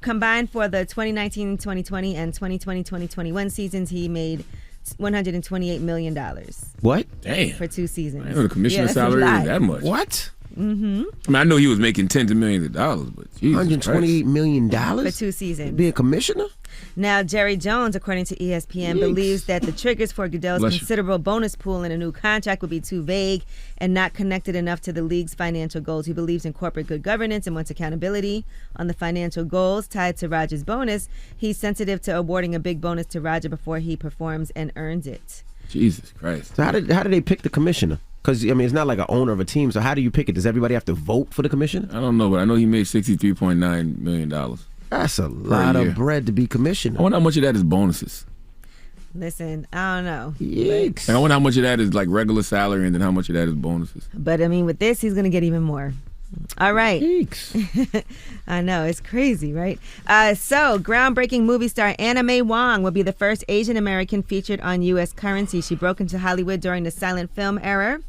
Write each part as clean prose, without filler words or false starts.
combined for the 2019-2020 and 2020-2021 seasons, he made $128 million. What? Damn. For 2 seasons. I know the commissioner salary is that much. What? Mm-hmm. I mean, I know he was making tens of millions of dollars, but Jesus $128 million for 2 seasons. Be a commissioner? Now, Jerry Jones, according to ESPN, believes that the triggers for Goodell's considerable bonus pool in a new contract would be too vague and not connected enough to the league's financial goals. He believes in corporate good governance and wants accountability on the financial goals tied to Rodgers' bonus. He's sensitive to awarding a big bonus to Rodgers before he performs and earns it. Jesus Christ. So how did they pick the commissioner? Because, I mean, it's not like an owner of a team, so how do you pick it? Does everybody have to vote for the commissioner? I don't know, but I know he made $63.9 million. That's a lot of bread to be commissioner. I wonder how much of that is bonuses. Listen, I don't know. Yikes. And I wonder how much of that is like regular salary and then how much of that is bonuses. But, I mean, with this, he's going to get even more. All right. Yikes. I know, it's crazy, right? So, groundbreaking movie star Anna Mae Wong will be the first Asian American featured on U.S. currency. She broke into Hollywood during the silent film era,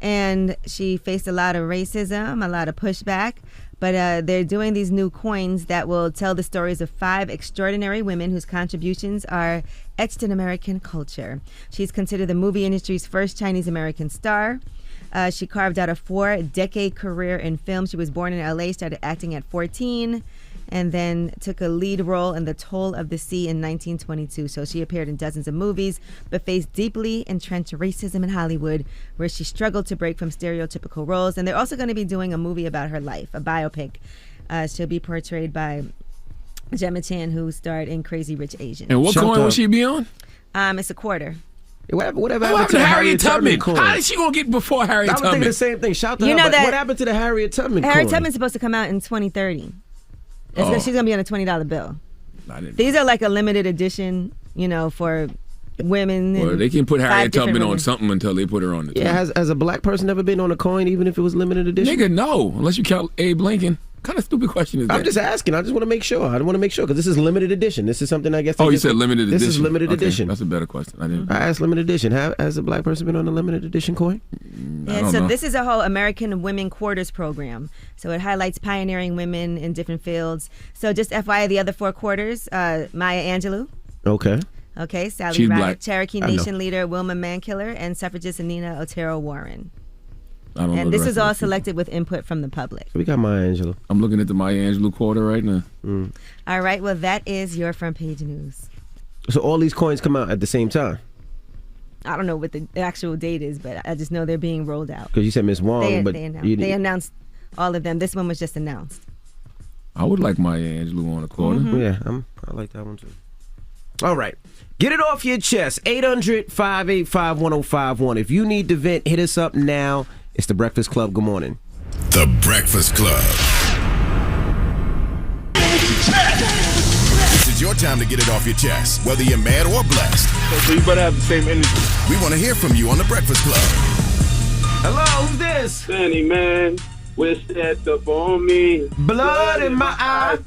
and she faced a lot of racism, a lot of pushback. But they're doing these new coins that will tell the stories of 5 extraordinary women whose contributions are etched in American culture. She's considered the movie industry's first Chinese-American star. She carved out a 4-decade career in film. She was born in L.A., started acting at 14, and then took a lead role in The Toll of the Sea in 1922. So she appeared in dozens of movies, but faced deeply entrenched racism in Hollywood, where she struggled to break from stereotypical roles. And they're also going to be doing a movie about her life, a biopic. She'll be portrayed by Gemma Chan, who starred in Crazy Rich Asians. And what coin will she be on? It's a quarter. Whatever happened to Harriet Tubman coin? How is she going to get before Harriet Tubman? I was thinking the same thing. Shout to her, but what happened to the Harriet Tubman coin? Harriet Tubman's supposed to come out in 2030. She's going to be on a $20 bill. These are like a limited edition, for women. Well, they can put Harriet Tubman on something until they put her on the Yeah, has a black person ever been on a coin, even if it was limited edition? Nigga, no. Unless you count Abe Lincoln. What kind of stupid question is that? I'm just asking. I just want to make sure. Because this is limited edition. This is something I guess. You said limited edition. This is limited edition. That's a better question. I asked limited edition. Has a black person been on a limited edition coin? Yeah, so this is a whole American Women Quarters program. So it highlights pioneering women in different fields. So just FYI, the other 4 quarters, Maya Angelou. Okay, Sally She's Ride, black. Cherokee Nation leader Wilma Mankiller, and suffragist Anina Otero Warren. I don't know. And this is all selected with input from the public. We got Maya Angelou. I'm looking at the Maya Angelou quarter right now. All right, well, that is your front page news. So all these coins come out at the same time? I don't know what the actual date is, but I just know they're being rolled out. Because you said Miss Wong, they announced all of them. This one was just announced. I would like Maya Angelou on a quarter. Yeah, I like that one too. All right. Get it off your chest. 800-585-1051. If you need to vent, hit us up now. It's The Breakfast Club. Good morning. The Breakfast Club. This is your time to get it off your chest, whether you're mad or blessed. So you better have the same energy. We want to hear from you on The Breakfast Club. Hello, who's this? Danny, man. Wish that up on me. Blood in my eye.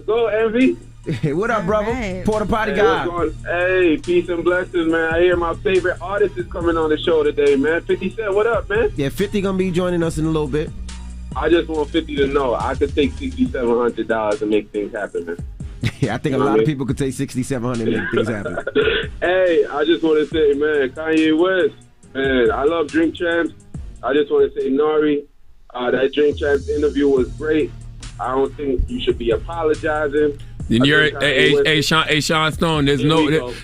Go, Envy. Hey, what up, brother? Right. Porta Potty Hey, guy. hey, peace and blessings, man. I hear my favorite artist is coming on the show today, man. 50 Cent, what up, man? Yeah, 50 gonna be joining us in a little bit. I just want 50 to know I could take $6,700 and make things happen, man. Yeah, I think a lot of people could take 6,700 and make things happen. Hey, I just want to say, man, Kanye West, man, I love Drink Champs. I just want to say, Nari, that Drink Champs interview was great. I don't think you should be apologizing. Then Sean Stone,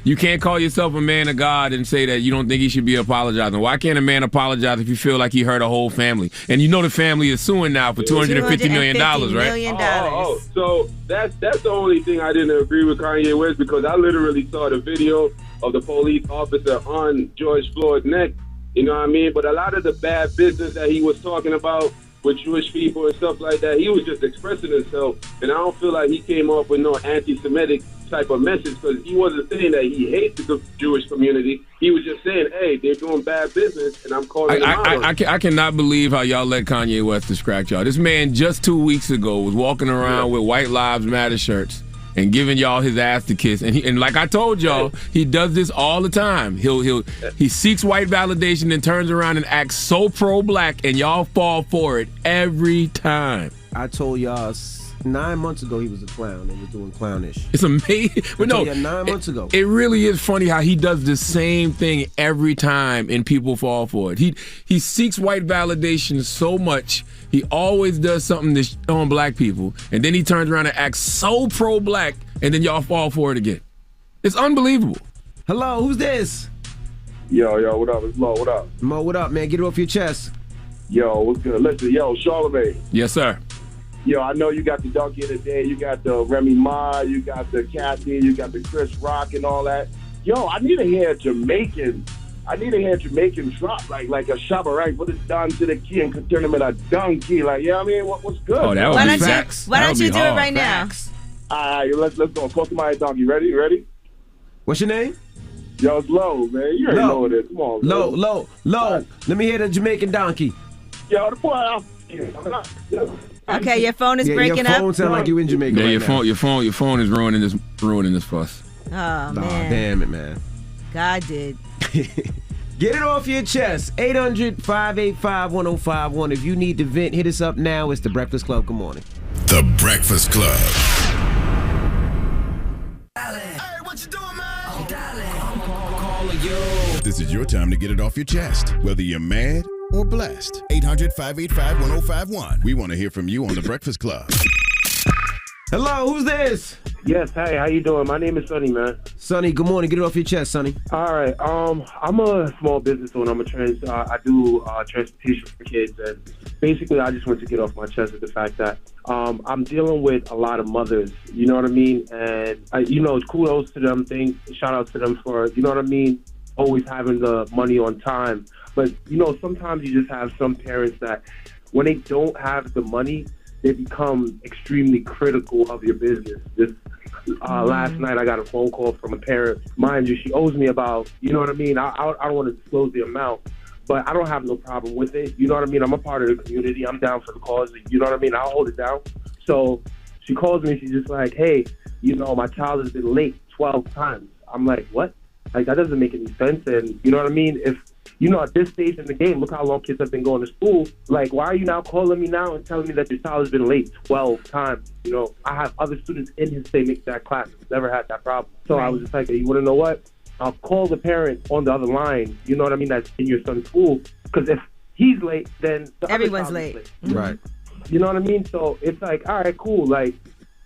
you can't call yourself a man of God and say that you don't think he should be apologizing. Why can't a man apologize if you feel like he hurt a whole family? And you know the family is suing now for $250 million, right? So that's the only thing I didn't agree with Kanye West, because I literally saw the video of the police officer on George Floyd's neck. You know what I mean? But a lot of the bad business that he was talking about with Jewish people and stuff like that, he was just expressing himself, and I don't feel like he came off with no anti-Semitic type of message, because he wasn't saying that he hates the Jewish community. He was just saying, hey, they're doing bad business, and I'm calling them out. I cannot believe how y'all let Kanye West distract y'all. This man just 2 weeks ago was walking around with White Lives Matter shirts and giving y'all his ass to kiss, and like I told y'all, he does this all the time. He seeks white validation and turns around and acts so pro-black, and y'all fall for it every time. I told y'all 9 months ago he was a clown and was doing clownish. It's amazing. But no, 9 months ago. It really is funny how he does the same thing every time and people fall for it. He seeks white validation so much. He always does something to on black people, and then he turns around and acts so pro-black, and then y'all fall for it again. It's unbelievable. Hello, who's this? Yo, what up? It's Mo, what up? Mo, what up, man? Get it off your chest. Yo, what's good? Listen, Charlamagne. Yes, sir. Yo, I know you got the Donkey of the Day, you got the Remy Ma, you got the Kathy, you got the Chris Rock and all that. Yo, I need to hear Jamaican drop like a shabba, right? Put it down to the key and could turn him in a donkey. Like, yeah, I mean, what's good? Oh, that would be facts. Why don't you do it right now? All right, let's go. Close to my donkey. Ready? What's your name? Yo, it's Low, man. You already know what it is. Come on, Low. Let me hear the Jamaican donkey. Yo, the boy. Okay, your phone is breaking up. Your phone sound like you in Jamaica. Yeah, right your phone is ruining this fuss. Oh, man. Damn it, man. God did. Get it off your chest. 800-585-1051. If you need to vent, hit us up now. It's The Breakfast Club. Good morning. The Breakfast Club. Hey, what you doing, man? This is your time to get it off your chest, whether you're mad or blessed. 800-585-1051. We want to hear from you on The Breakfast Club. Hello, who's this? Yes, hey, how you doing? My name is Sonny, man. Sonny, good morning. Get it off your chest, Sonny. All right, I'm a small business owner. I do transportation for kids, and basically I just want to get off my chest with the fact that I'm dealing with a lot of mothers, you know what I mean? And, kudos to them, shout out to them for, you know what I mean, always having the money on time. But, sometimes you just have some parents that when they don't have the money, they become extremely critical of your business. Last night I got a phone call from a parent. Mind you, she owes me about, you know what I mean? I don't want to disclose the amount, but I don't have no problem with it. You know what I mean? I'm a part of the community. I'm down for the cause. You know what I mean? I'll hold it down. So she calls me. She's just like, hey, my child has been late 12 times. I'm like, what? Like, that doesn't make any sense. And you know what I mean? If, at this stage in the game, look how long kids have been going to school. Like, why are you now calling me now and telling me that your child has been late 12 times? I have other students in his same exact class. Never had that problem. So I was just like, hey, you want to know what? I'll call the parent on the other line, you know what I mean, that's in your son's school. Because if he's late, then everyone's late. Mm-hmm. Right. You know what I mean? So it's like, all right, cool. Like,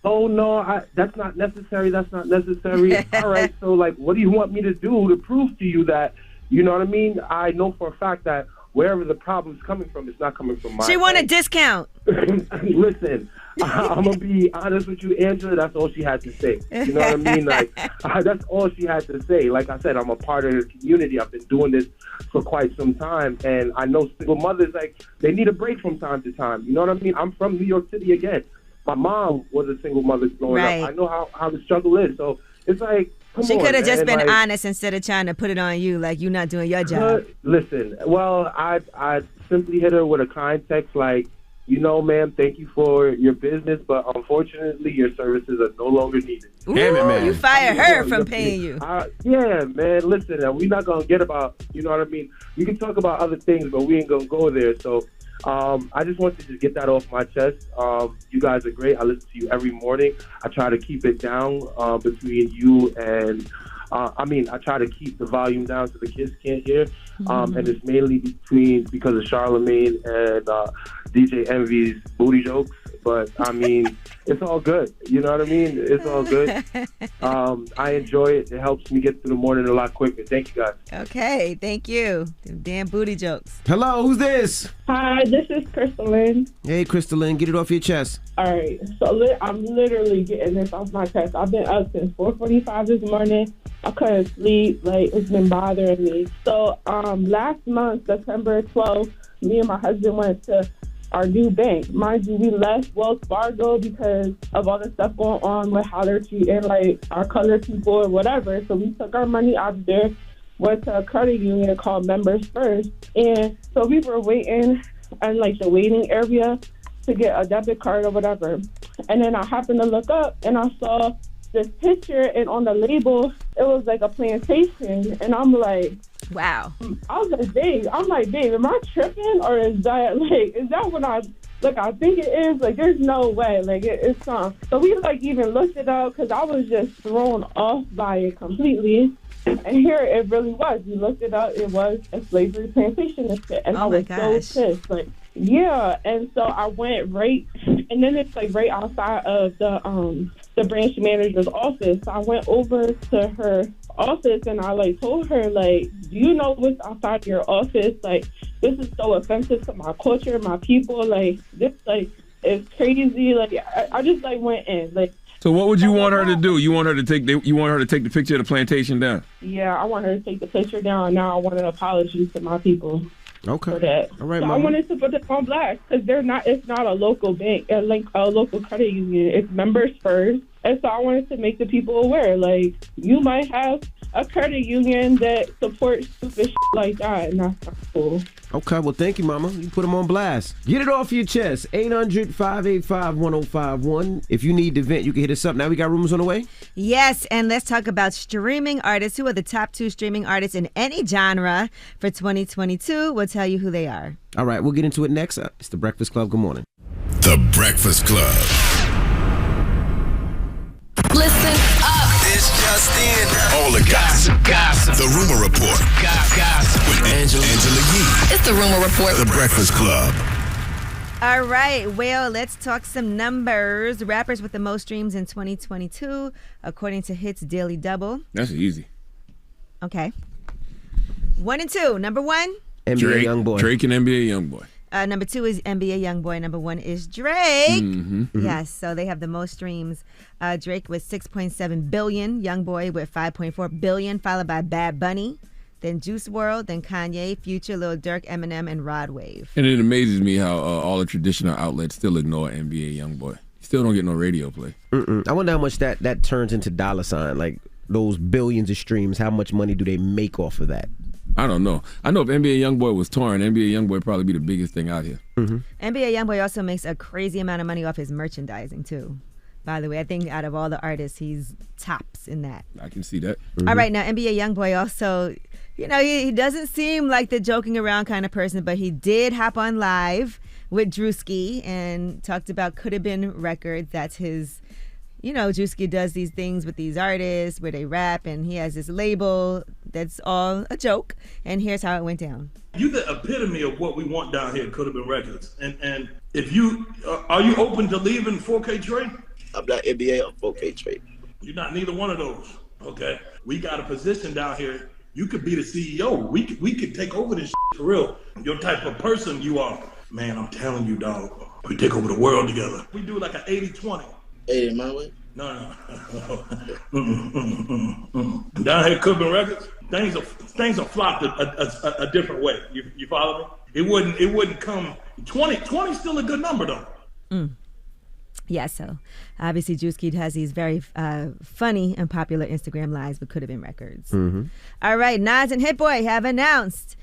oh, no, that's not necessary. All right, so, like, what do you want me to do to prove to you that, you know what I mean? I know for a fact that wherever the problem's coming from, it's not coming from my She want a discount. Listen, I'm going to be honest with you, Angela. That's all she had to say. You know what I mean? Like, that's all she had to say. Like I said, I'm a part of the community. I've been doing this for quite some time. And I know single mothers, like, they need a break from time to time. You know what I mean? I'm from New York City again. My mom was a single mother growing up. I know how the struggle is. So it's like, she could have just been honest instead of trying to put it on you, like you're not doing your job. Listen, well, I simply hit her with a kind text like, ma'am, thank you for your business, but unfortunately, your services are no longer needed. Ooh, damn it, man. You fired her from paying you. Yeah, man, listen, we're not going to get about, you know what I mean? We can talk about other things, but we ain't going to go there. So I just wanted to get that off my chest. You guys are great. I listen to you every morning. I try to keep it down between you and, I try to keep the volume down so the kids can't hear. And it's mainly because of Charlamagne and DJ Envy's booty jokes. But, it's all good. You know what I mean? It's all good. I enjoy it. It helps me get through the morning a lot quicker. Thank you, guys. Okay, thank you. Them damn booty jokes. Hello, who's this? Hi, this is Crystalline. Hey, Crystalline, get it off your chest. All right, so I'm literally getting this off my chest. I've been up since 4:45 this morning. I couldn't sleep. Like, it's been bothering me. So last month, September 12th, me and my husband went to our new bank. Mind you, we left Wells Fargo because of all the stuff going on with how they're treating, like, our colored people or whatever. So we took our money out of there, went to a credit union called Members First. And so we were waiting in, like, the waiting area to get a debit card or whatever. And then I happened to look up and I saw this picture, and on the label, it was like a plantation. And I'm like, wow. I was like, Dave, am I tripping? Or is that what I look, I think it is. Like, there's no way. Like, it's So we, like, even looked it up because I was just thrown off by it completely. And here it really was. We looked it up. It was a slavery plantation estate. And I was so pissed. Like, yeah. And so I went right, and then it's, like, right outside of the branch manager's office. So I went over to her office and I, like, told her, like, do you know what's outside your office? Like, this is so offensive to my culture, my people. Like, this, like, is crazy. Like, I just, like, went in. Like, so what would you want her to do? You want her to take the picture of the plantation down? Yeah, I want her to take the picture down. Now I want an apology to my people. Okay. For that. All right, so Mama. I wanted to put this on blast because it's not a local bank, like a local credit union. It's members first. And so I wanted to make the people aware, like, you might have a credit union that supports stupid shit like that, and that's not cool. Okay, well, thank you, Mama. You put them on blast. Get it off your chest. 800-585-1051. If you need to vent, you can hit us up. Now we got rumors on the way? Yes, and let's talk about streaming artists. Who are the top 2 streaming artists in any genre for 2022? We'll tell you who they are. All right, we'll get into it next. It's The Breakfast Club. Good morning. The Breakfast Club. Listen up. It's just in. All the gossip. The Rumor Report. Gossip. With Angela Yee. It's the Rumor Report. The Breakfast Club. All right, well, let's talk some numbers. Rappers with the most streams in 2022, according to Hits Daily Double. That's easy. Okay. 1 and 2. Number 1? NBA Youngboy. Drake and NBA Youngboy. Number 2 is NBA Youngboy. Number 1 is Drake. Mm-hmm. Yes, so they have the most streams. Drake with 6.7 billion. Youngboy with 5.4 billion, followed by Bad Bunny, then Juice WRLD, then Kanye, Future, Lil Durk, Eminem, and Rod Wave. And it amazes me how all the traditional outlets still ignore NBA Youngboy. Still don't get no radio play. I wonder how much that turns into dollar sign. Like, those billions of streams, how much money do they make off of that? I don't know. I know if NBA Youngboy was touring, NBA Youngboy would probably be the biggest thing out here. Mm-hmm. NBA Youngboy also makes a crazy amount of money off his merchandising, too. By the way, I think out of all the artists, he's tops in that. I can see that. Mm-hmm. All right, now NBA Youngboy also, you know, he doesn't seem like the joking around kind of person, but he did hop on live with Drewski and talked about Could Have Been Records. That's his, you know, Drewski does these things with these artists where they rap, and he has this label that's all a joke. And here's how it went down. You the epitome of what we want down here, Could Have Been Records. And if you, are you open to leaving 4K Trade? I'm not NBA or 4K Trade. You're not neither one of those, okay? We got a position down here. You could be the CEO. We could take over this for real. Your type of person you are. Man, I'm telling you, dog. We take over the world together. We do like an 80-20. 80 my way? No. Down here, Could Have Been Records, things are flopped a different way. You follow me? It wouldn't come 20 still a good number though. Yeah, so obviously Drewski has these very funny and popular Instagram lives with Could Have Been Records. Mm-hmm. All right, Nas and Hit Boy have announced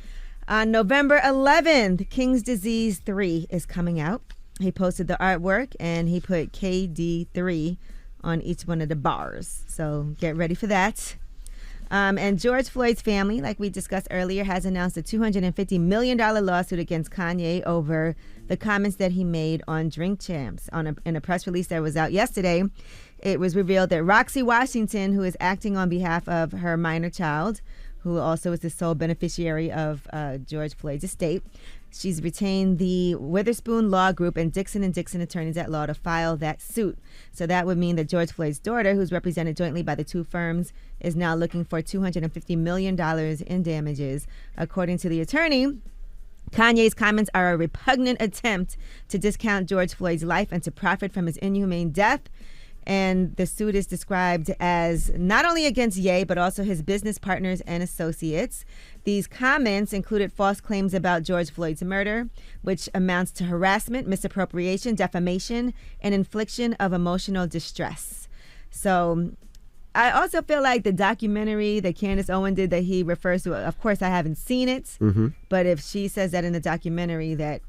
on November 11th, King's Disease 3 is coming out. He posted the artwork and he put KD3 on each one of the bars. So get ready for that. And George Floyd's family, like we discussed earlier, has announced a $250 million lawsuit against Kanye over the comments that he made on Drink Champs. In a press release that was out yesterday, it was revealed that Roxy Washington, who is acting on behalf of her minor child, who also is the sole beneficiary of George Floyd's estate, she's retained the Witherspoon Law Group and Dixon & Dixon attorneys at law to file that suit. So that would mean that George Floyd's daughter, who's represented jointly by the two firms, is now looking for $250 million in damages. According to the attorney, Kanye's comments are a repugnant attempt to discount George Floyd's life and to profit from his inhumane death. And the suit is described as not only against Ye, but also his business partners and associates. These comments included false claims about George Floyd's murder, which amounts to harassment, misappropriation, defamation, and infliction of emotional distress. So I also feel like the documentary that Candace Owen did that he refers to, of course, I haven't seen it, but if she says that in the documentary that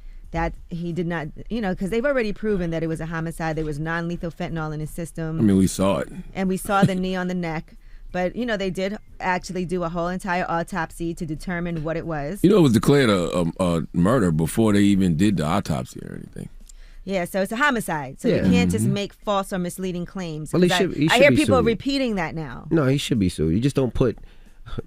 he did not, you know, because they've already proven that it was a homicide. There was non-lethal fentanyl in his system. I mean, we saw it. And we saw the knee on the neck. But, you know, they did actually do a whole entire autopsy to determine what it was. You know, it was declared a murder before they even did the autopsy or anything. Yeah, so it's a homicide. So Yeah. you can't just make false or misleading claims. Well, he 'Cause should I be hear people sued. repeating that now. No, he should be sued. You just don't put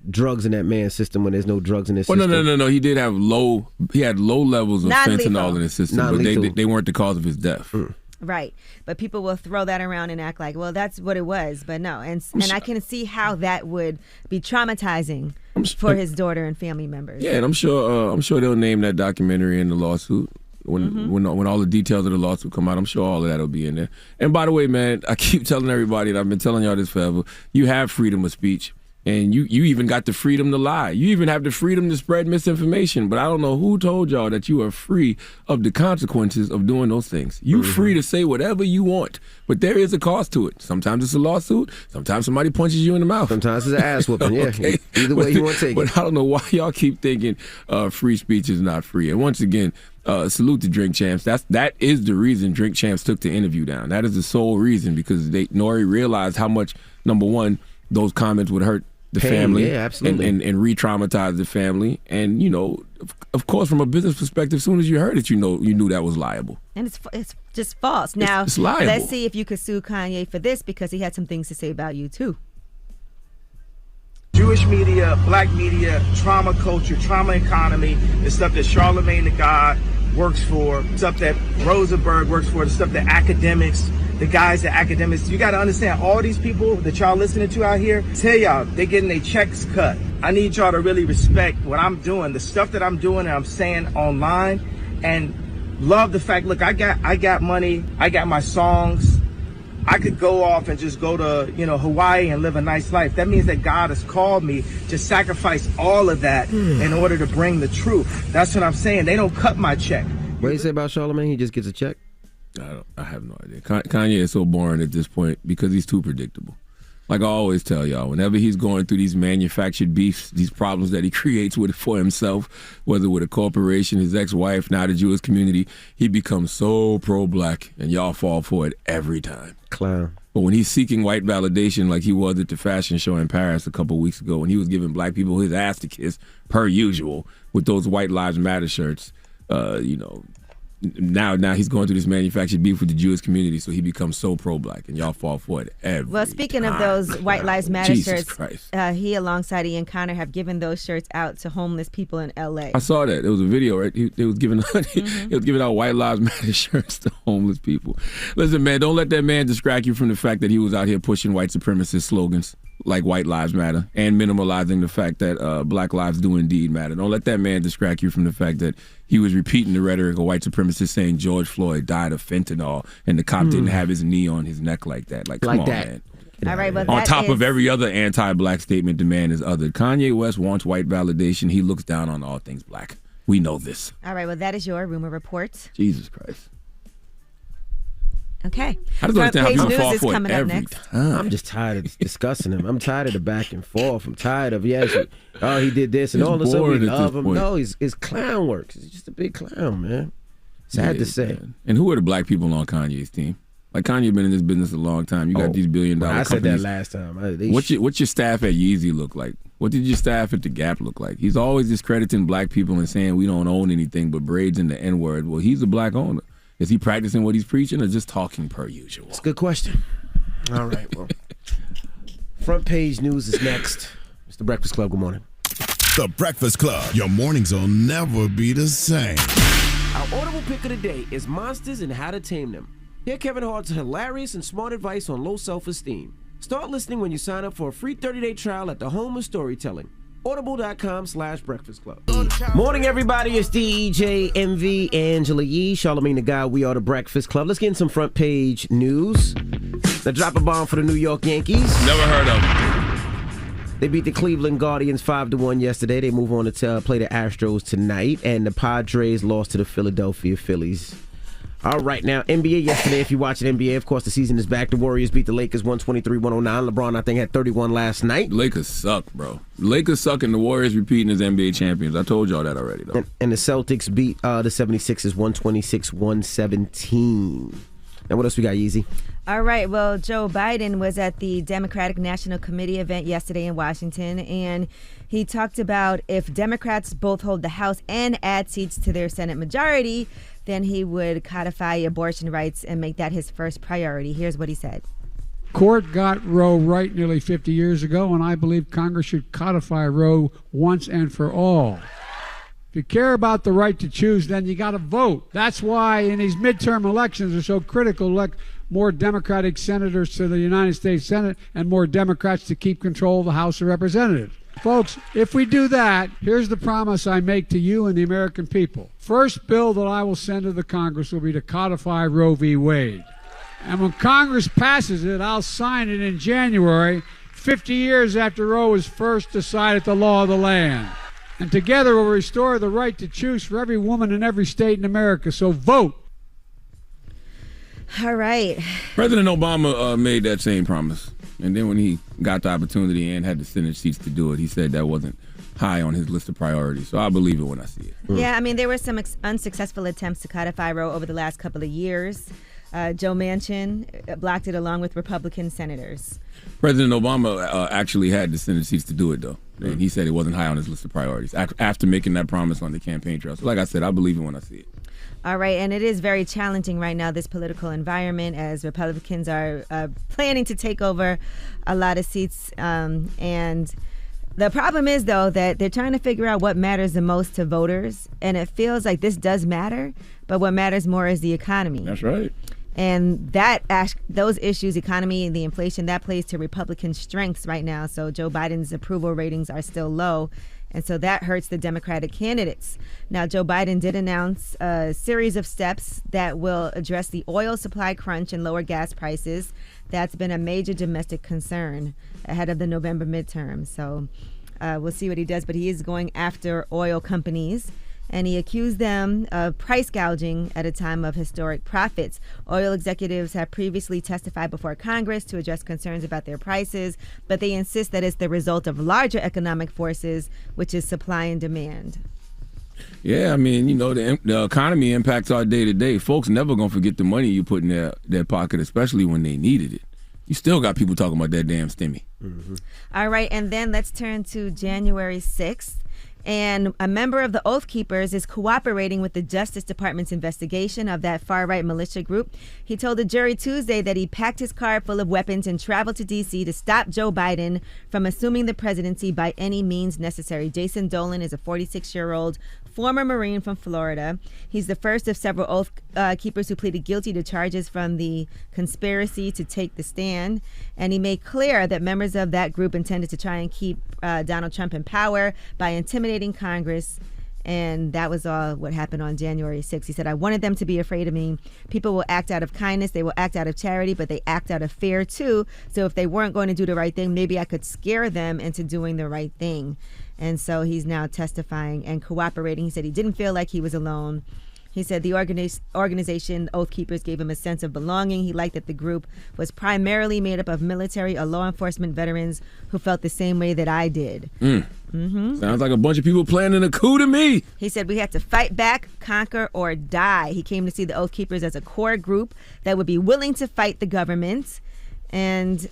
drugs in that man's system when there's no drugs in his Well, system. no. He did have low levels of Non-lethal. fentanyl in his system, but Non-lethal. they weren't the cause of his death. Right. But people will throw that around and act like, well, that's what it was. But no. And I can see how that would be traumatizing for his daughter and family members. Yeah, and I'm sure they'll name that documentary in the lawsuit. When all the details of the lawsuit come out, I'm sure all of that will be in there. And by the way, man, I keep telling everybody, and I've been telling y'all this forever, you have freedom of speech. And you even got the freedom to lie. You even have the freedom to spread misinformation. But I don't know who told y'all that you are free of the consequences of doing those things. You're free to say whatever you want. But there is a cost to it. Sometimes it's a lawsuit. Sometimes somebody punches you in the mouth. Sometimes it's an ass whooping, yeah. Okay. Either way you want to take it. But I don't know why y'all keep thinking free speech is not free. And once again, salute to Drink Champs. That is the reason Drink Champs took the interview down. That is the sole reason, because Nori realized how much, number one, those comments would hurt the family, yeah, absolutely. and re-traumatize the family. And, you know, of course, from a business perspective, as soon as you heard it, you knew that was liable. And it's just false. Now, it's liable. Let's see if you could sue Kanye for this, because he had some things to say about you, too. Jewish media, black media, trauma culture, trauma economy, the stuff that Charlamagne the God works for, stuff that Rosenberg works for, the stuff that academics, the guys that academics, you got to understand, all these people that y'all listening to out here, tell y'all, they getting their checks cut. I need y'all to really respect what I'm doing, the stuff that I'm doing and I'm saying online, and love the fact, look, I got money, I got my songs. I could go off and just go to, Hawaii and live a nice life. That means that God has called me to sacrifice all of that in order to bring the truth. That's what I'm saying. They don't cut my check. What do you say about Charlamagne? He just gets a check? I have no idea. Kanye is so boring at this point because he's too predictable. Like I always tell y'all, whenever he's going through these manufactured beefs, these problems that he creates for himself, whether with a corporation, his ex-wife, now the Jewish community, he becomes so pro-black, and y'all fall for it every time. Clown. But when he's seeking white validation like he was at the fashion show in Paris a couple weeks ago, when he was giving black people his ass to kiss, per usual, with those White Lives Matter shirts, now he's going through this manufactured beef with the Jewish community, so he becomes so pro-black, and y'all fall for it every Well, speaking time. of those White Lives Matter Jesus shirts, Christ. he, alongside Ian Connor, have given those shirts out to homeless people in L.A. I saw that. It was a video, right? He was giving he was giving out White Lives Matter shirts to homeless people. Listen, man, don't let that man distract you from the fact that he was out here pushing white supremacist slogans like White Lives Matter and minimalizing the fact that black lives do indeed matter. Don't let that man distract you from the fact that he was repeating the rhetoric of white supremacists saying George Floyd died of fentanyl and the cop didn't have his knee on his neck like that. Like, come on, that. man. All right, well, On top of every other anti-black statement, the man is other. Kanye West wants white validation. He looks down on all things black. We know this. All right, well, that is your rumor report. Jesus Christ. Okay. I just Front understand how page people news fall is for it coming up every next. time. I'm just tired of discussing him. I'm tired of the back and forth. I'm tired of, he did this, and It's all of a sudden we boring at love this him. point. No, it's clown work. He's just a big clown, man. Sad to say. Man. And who are the black people on Kanye's team? Like, Kanye been in this business a long time. You got these billion-dollar I said that companies. last time. What's your staff at Yeezy look like? What did your staff at The Gap look like? He's always discrediting black people and saying we don't own anything but braids and the N-word. Well, he's a black owner. Is he practicing what he's preaching or just talking per usual? It's a good question. All right, well. Front page news is next. It's The Breakfast Club. Good morning. The Breakfast Club. Your mornings will never be the same. Our audible pick of the day is Monsters and How to Tame Them. Hear Kevin Hart's hilarious and smart advice on low self-esteem. Start listening when you sign up for a free 30-day trial at the home of storytelling. Audible.com/Breakfast Club. Morning, everybody. It's DJ MV, Angela Yee, Charlamagne the God. We are The Breakfast Club. Let's get in some front page news. Now, drop a bomb for the New York Yankees. Never heard of him. They beat the Cleveland Guardians 5-1 yesterday. They move on to play the Astros tonight. And the Padres lost to the Philadelphia Phillies. All right, now, NBA yesterday, if you're watching NBA, of course, the season is back. The Warriors beat the Lakers 123-109. LeBron, I think, had 31 last night. Lakers suck, bro. Lakers suck, and the Warriors repeating as NBA champions. I told y'all that already, though. And the Celtics beat the 76ers 126-117. Now, what else we got, Yeezy? All right. Well, Joe Biden was at the Democratic National Committee event yesterday in Washington, and he talked about if Democrats both hold the House and add seats to their Senate majority, then he would codify abortion rights and make that his first priority. Here's what he said. Court got Roe right nearly 50 years ago, and I believe Congress should codify Roe once and for all. If you care about the right to choose, then you got to vote. That's why in these midterm elections are so critical, elect more Democratic senators to the United States Senate and more Democrats to keep control of the House of Representatives. Folks, if we do that, here's the promise I make to you and the American people. First bill that I will send to the Congress will be to codify Roe v. Wade. And when Congress passes it, I'll sign it in January, 50 years after Roe was first decided the law of the land. And together we'll restore the right to choose for every woman in every state in America. So vote. All right. President Obama made that same promise. And then when he got the opportunity and had the Senate seats to do it, he said that wasn't high on his list of priorities. So I believe it when I see it. Yeah, I mean, there were some unsuccessful attempts to codify Roe over the last couple of years. Joe Manchin blocked it along with Republican senators. President Obama actually had the Senate seats to do it, though. And he said it wasn't high on his list of priorities after making that promise on the campaign trail. So like I said, I believe it when I see it. All right, and it is very challenging right now, this political environment, as Republicans are planning to take over a lot of seats. And the problem is, though, that they're trying to figure out what matters the most to voters. And it feels like this does matter, but what matters more is the economy. That's right. And those issues, economy and the inflation, that plays to Republican strengths right now. So Joe Biden's approval ratings are still low. And so that hurts the Democratic candidates. Now, Joe Biden did announce a series of steps that will address the oil supply crunch and lower gas prices. That's been a major domestic concern ahead of the November midterm. So we'll see what he does. But he is going after oil companies. And he accused them of price gouging at a time of historic profits. Oil executives have previously testified before Congress to address concerns about their prices, but they insist that it's the result of larger economic forces, which is supply and demand. Yeah, I mean, you know, the economy impacts our day-to-day. Folks never going to forget the money you put in their pocket, especially when they needed it. You still got people talking about that damn stimmy. Mm-hmm. All right, and then let's turn to January 6th. And a member of the Oath Keepers is cooperating with the Justice Department's investigation of that far-right militia group. He told the jury Tuesday that he packed his car full of weapons and traveled to D.C. to stop Joe Biden from assuming the presidency by any means necessary. Jason Dolan is a 46-year-old former Marine from Florida. He's the first of several Oath Keepers who pleaded guilty to charges from the conspiracy to take the stand. And he made clear that members of that group intended to try and keep Donald Trump in power by intimidating Congress. And that was all what happened on January 6th. He said, I wanted them to be afraid of me. People will act out of kindness. They will act out of charity, but they act out of fear, too. So if they weren't going to do the right thing, maybe I could scare them into doing the right thing. And so he's now testifying and cooperating. He said he didn't feel like he was alone. He said the organization, Oath Keepers, gave him a sense of belonging. He liked that the group was primarily made up of military or law enforcement veterans who felt the same way that I did. Mm-hmm. Sounds like a bunch of people planning a coup to me. He said we had to fight back, conquer, or die. He came to see the Oath Keepers as a core group that would be willing to fight the government. And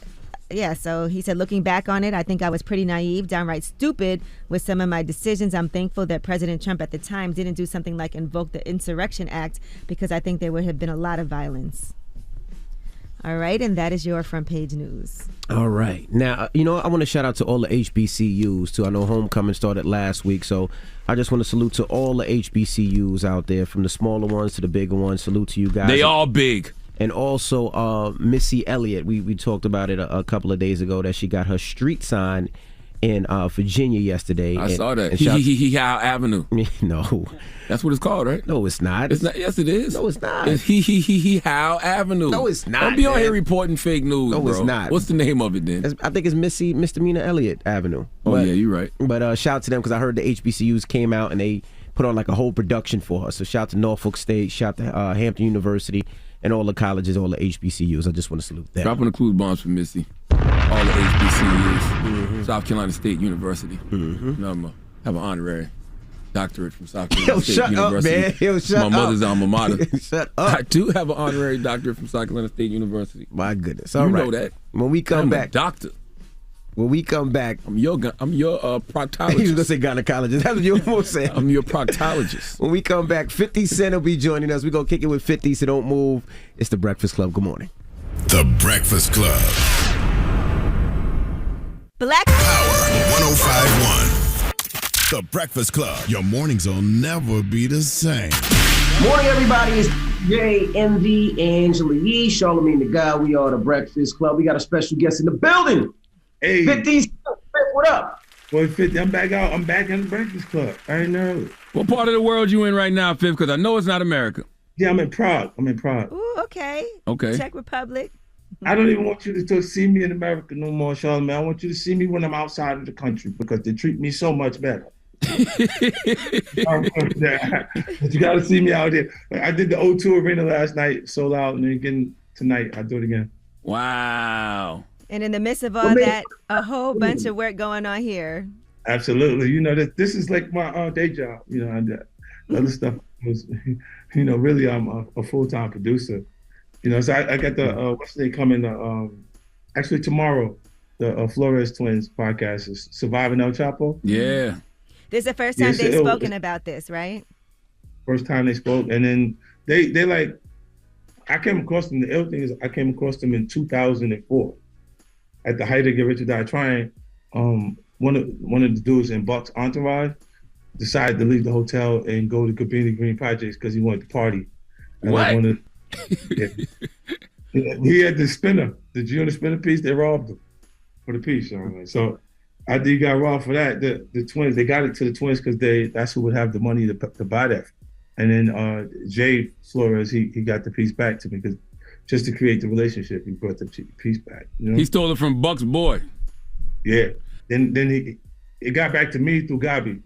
yeah, so he said, looking back on it, I think I was pretty naive, downright stupid with some of my decisions. I'm thankful that President Trump at the time didn't do something like invoke the Insurrection Act, because I think there would have been a lot of violence. All right, and that is your front page news. All right. Now, you know, I want to shout out to all the HBCUs, too. I know homecoming started last week, so I just want to salute to all the HBCUs out there, from the smaller ones to the bigger ones. Salute to you guys. They all big. And also Missy Elliott, we talked about it a couple of days ago, that she got her street sign in Virginia yesterday. I saw that. How Avenue. No. That's what it's called, right? No, it's not. It's not. Yes, it is. No, it's not. It's How Avenue. No, it's not. Don't be on here reporting fake news, no, bro. It's not. What's the name of it then? I think it's Misdemeanor Elliott Avenue. Oh, yeah, you're right. But shout out to them, because I heard the HBCUs came out and they put on like a whole production for her. So shout out to Norfolk State, shout out to Hampton University, and all the colleges, all the HBCUs. I just want to salute them. Dropping the clues bombs for Missy. All the HBCUs. Mm-hmm. South Carolina State University. Mm-hmm. Have an honorary doctorate from South Carolina State University. Up, man. Yo, shut My mother's alma mater. Shut up. I do have an honorary doctorate from South Carolina State University. My goodness. You know that. When we come back. A doctor. When we come back, I'm your proctologist. He was gonna say gynecologist. That's what you almost said. I'm your proctologist. When we come back, 50 Cent will be joining us. We're gonna kick it with 50, so don't move. It's The Breakfast Club. Good morning. The Breakfast Club. Black Power 105.1. The Breakfast Club. Your mornings will never be the same. Morning, everybody. It's Jay, MV, Angela Yee, Charlamagne the Guy. We are The Breakfast Club. We got a special guest in the building. Hey. 50, what up? Boy, 50, I'm back out. I'm back in the Breakfast Club. I ain't know. What part of the world you in right now, Fifth? Because I know it's not America. Yeah, I'm in Prague. Ooh, okay. Okay. Czech Republic. I don't even want you to see me in America no more, Charlamagne. I want you to see me when I'm outside of the country because they treat me so much better. But you got to see me out there. I did the O2 Arena last night, sold out, and then again tonight I'll do it again. Wow. And in the midst of all that, a whole bunch of work going on here. Absolutely. You know, this is like my day job. You know, the other stuff was, you know, really I'm a full-time producer. You know, so I got the, what's they coming, actually tomorrow, the Flores Twins podcast is Surviving El Chapo. Yeah. This is the first time they've spoken about this, right? First time they spoke. And then they like, I came across them, the ill thing is I came across them in 2004 at the height of Get Rich or Die Trying. One of the dudes in Buck's entourage decided to leave the hotel and go to Cabrini Green Projects because he wanted to party. And what? He had the spinner, the G on the spinner piece. They robbed him for the piece. So after he got robbed for that, the Twins, they got it to the Twins because that's who would have the money to buy that. And then Jay Flores, he got the piece back to me because just to create the relationship, he brought the piece back. You know? He stole it from Buck's boy. Yeah. Then it got back to me through Gabi.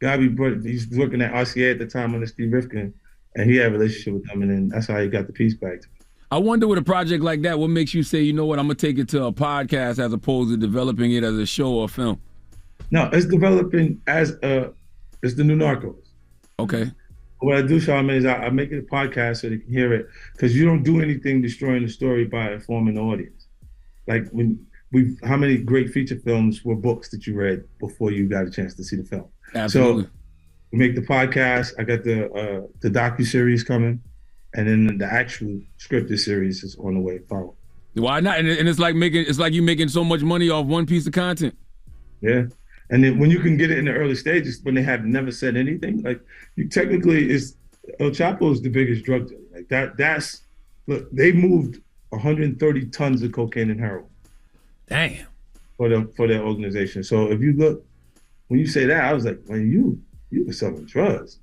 Gabi he was working at RCA at the time under Steve Rifkin, and he had a relationship with them, and then that's how he got the piece back. I wonder with a project like that, what makes you say, you know what, I'm going to take it to a podcast as opposed to developing it as a show or film? No, it's developing it's the new Narcos. Okay. What I do, Charlamagne, is I make it a podcast so they can hear it, because you don't do anything destroying the story by informing the audience. Like how many great feature films were books that you read before you got a chance to see the film? Absolutely. So we make the podcast. I got the docu-series coming, and then the actual scripted series is on the way forward. Why not? And it's like you making so much money off one piece of content. Yeah. And then when you can get it in the early stages, when they have never said anything, like you technically El Chapo is the biggest drug dealer. Like that's look, they moved 130 tons of cocaine and heroin. Damn. For their organization. So if you look, when you say that, I was like, man, you were selling drugs.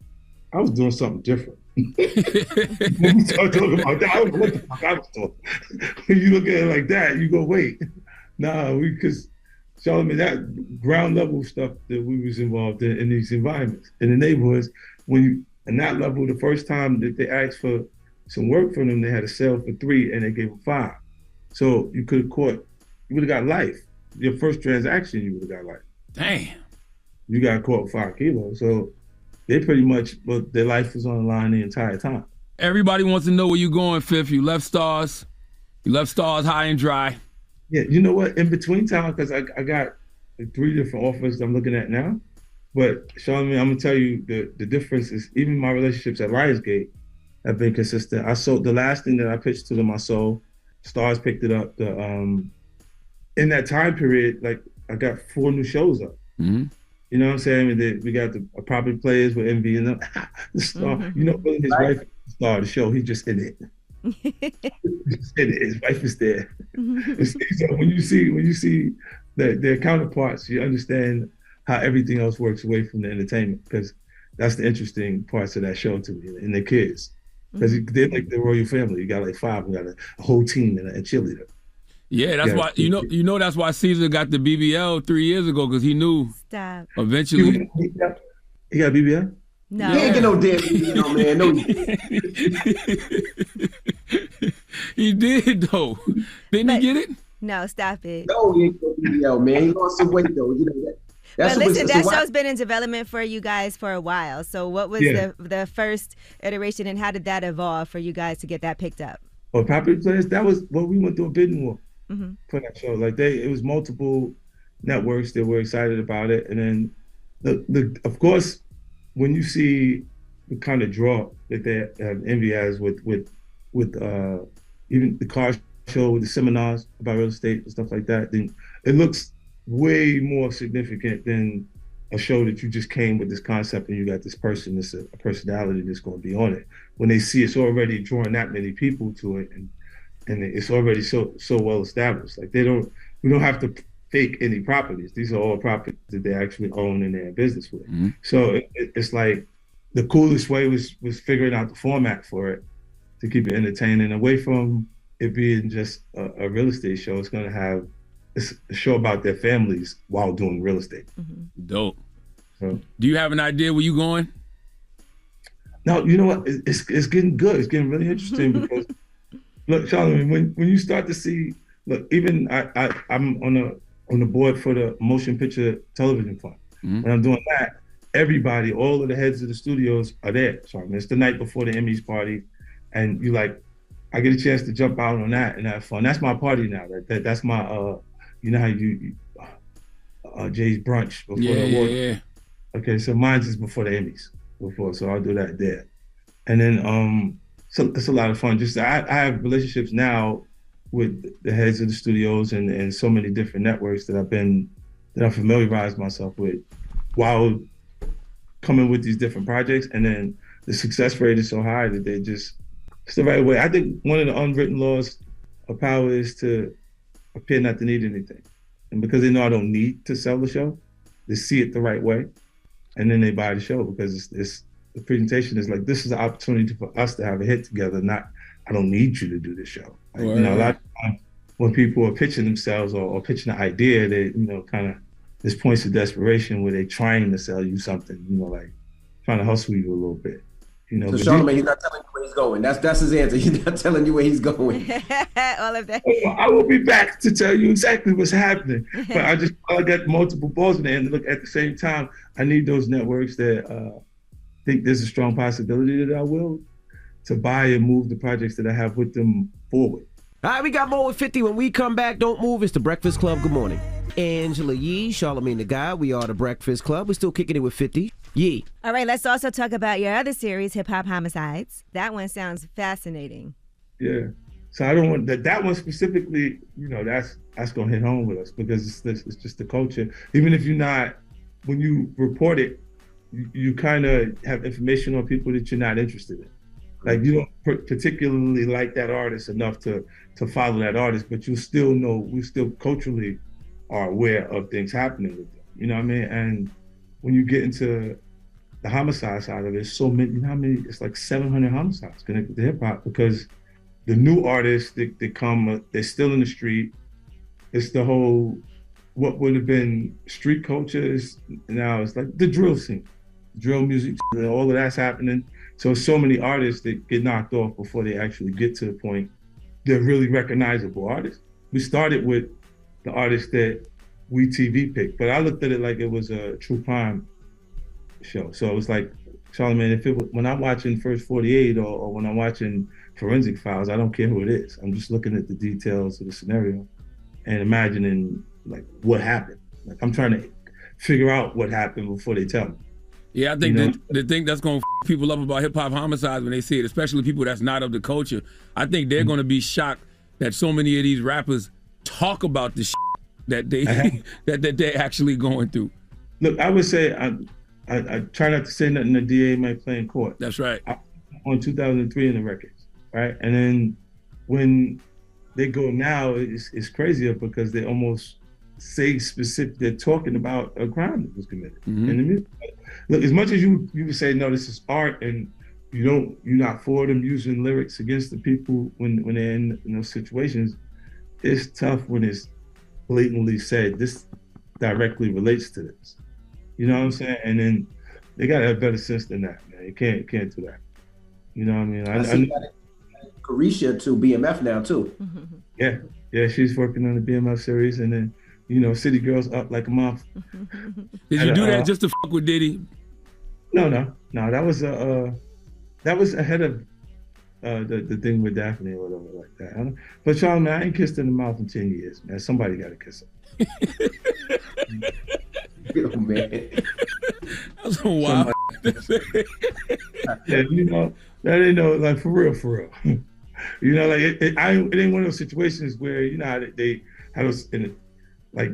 I was doing something different. When you start talking about that, I don't know what the fuck I was doing. When you look at it like that, you go, wait, because Charlamagne, that ground level stuff that we was involved in these environments, in the neighborhoods, and that level, the first time that they asked for some work from them, they had a sale for 3 and they gave them 5. So you would have got life. Your first transaction, you would have got life. Damn. You got caught 5 kilos. So they pretty much, their life was on the line the entire time. Everybody wants to know where you going, Fifth. You left Stars high and dry. Yeah, you know what? In between time, because I got 3 different offers I'm looking at now. But Charlamagne, I'm gonna tell you the difference is even my relationships at Lionsgate have been consistent. I sold the last thing that I pitched to them. I sold. Stars picked it up. In that time period, like I got 4 new shows up. Mm-hmm. You know what I'm saying? We got the Property Players with MV and them. The Star. Mm-hmm. You know, his wife started the show. He just in it. His wife is there. Mm-hmm. So when you see their counterparts, you understand how everything else works away from the entertainment, because that's the interesting parts of that show to me, and the kids. Because they're like the royal family. You got like 5, you got a whole team and a cheerleader. Yeah, that's why you know that's why Caesar got the BBL 3 years ago, because he knew eventually. He got BBL? No. He ain't get no damn BBL, man. No. He did though. Didn't he get it? No, stop it. No, he ain't got BBL, man. He lost some weight though. You know that. But listen, that show's been in development for you guys for a while. So what was the first iteration, and how did that evolve for you guys to get that picked up? Property Players, that was we went through a bidding war for that show. Like it was multiple networks that were excited about it. And then, of course, when you see the kind of draw that they Envy has with even the car show, with the seminars about real estate and stuff like that, then it looks way more significant than a show that you just came with this concept and you got this person, this a personality that's going to be on it. When they see it's already drawing that many people to it, and it's already so well established. Like we don't have to fake any properties. These are all properties that they actually own and they're in business with. Mm-hmm. So it's like the coolest way was figuring out the format for it to keep it entertaining, away from it being just a real estate show. It's going to have a show about their families while doing real estate. Mm-hmm. Dope. So, do you have an idea where you going? No, you know what? It's getting good. It's getting really interesting because, look, Charlamagne, when you start to see, look, even I'm on the board for the Motion Picture Television Fund. Mm-hmm. When I'm doing that, everybody, all of the heads of the studios are there. Charlamagne, it's the night before the Emmys party, and I get a chance to jump out on that and have fun. That's my party now. That's my you know how you Jay's brunch before the award. Yeah. Okay, so mine's is before the Emmys, so I'll do that there. And then so it's a lot of fun. Just I have relationships now with the heads of the studios and so many different networks that I've familiarized myself with while coming with these different projects. And then the success rate is so high that it's the right way. I think one of the unwritten laws of power is to appear not to need anything. And because they know I don't need to sell the show, they see it the right way. And then they buy the show because it's the presentation is like, this is an opportunity for us to have a hit together, not, I don't need you to do this show. Like, you know, a lot of times when people are pitching themselves or pitching an idea, they, kind of, there's points of desperation where they're trying to sell you something, like trying to hustle you a little bit. So Charlamagne, he's not telling you where he's going. That's his answer. He's not telling you where he's going. All of that. I will be back to tell you exactly what's happening. But I got multiple balls in there. And look, at the same time, I need those networks that think there's a strong possibility that I will to buy and move the projects that I have with them forward. All right, we got more with 50 when we come back. Don't move. It's the Breakfast Club. Good morning. Angela Yee, Charlamagne the Guy. We are the Breakfast Club. We're still kicking it with 50. Yee. All right, let's also talk about your other series, Hip Hop Homicides. That one sounds fascinating. Yeah. So I don't want that one specifically, that's going to hit home with us because it's just the culture. Even if you're not, when you report it, you kind of have information on people that you're not interested in. Like you don't particularly like that artist enough to follow that artist, but you still know, we still culturally are aware of things happening with them. You know what I mean? And when you get into the homicide side of it, so many, you know how many, it's like 700 homicides connected to hip hop because the new artists that come, they're still in the street. It's the whole, what would have been street culture is now it's like the drill scene, drill music, all of that's happening. So many artists that get knocked off before they actually get to the point they're really recognizable artists. We started with the artists that we TV picked, but I looked at it like it was a true crime show. So it was like, Charlamagne, when I'm watching First 48 or when I'm watching Forensic Files, I don't care who it is. I'm just looking at the details of the scenario and imagining like what happened. Like I'm trying to figure out what happened before they tell me. Yeah, I think the thing that's going to f people up about hip hop homicides when they see it, especially people that's not of the culture, I think they're going to be shocked that so many of these rappers talk about the that they that they're actually going through. Look, I would say I try not to say nothing the DA might play in court. That's right. On 2003 in the records, right? And then when they go now, it's crazier because they almost say specific. They're talking about a crime that was committed in the music. Look, as much as you would say no, this is art, and you're not for them using lyrics against the people when they're in those situations. It's tough when it's blatantly said this directly relates to this. You know what I'm saying? And then they gotta have better sense than that, man. You can't do that. You know what I mean? I see Carisha to BMF now too. Yeah, she's working on the BMF series, and then City Girls Up Like a Month. Did you do that just to fuck with Diddy? No. That was ahead of the thing with Daphne or whatever like that. But Charlamagne, I ain't kissed her in the mouth in 10 years, man. Somebody got to kiss her. Oh, man. That's a wild. Yeah, you know, that ain't no, like, for real. You know, like, it ain't one of those situations where, you know, how they have us in it, like,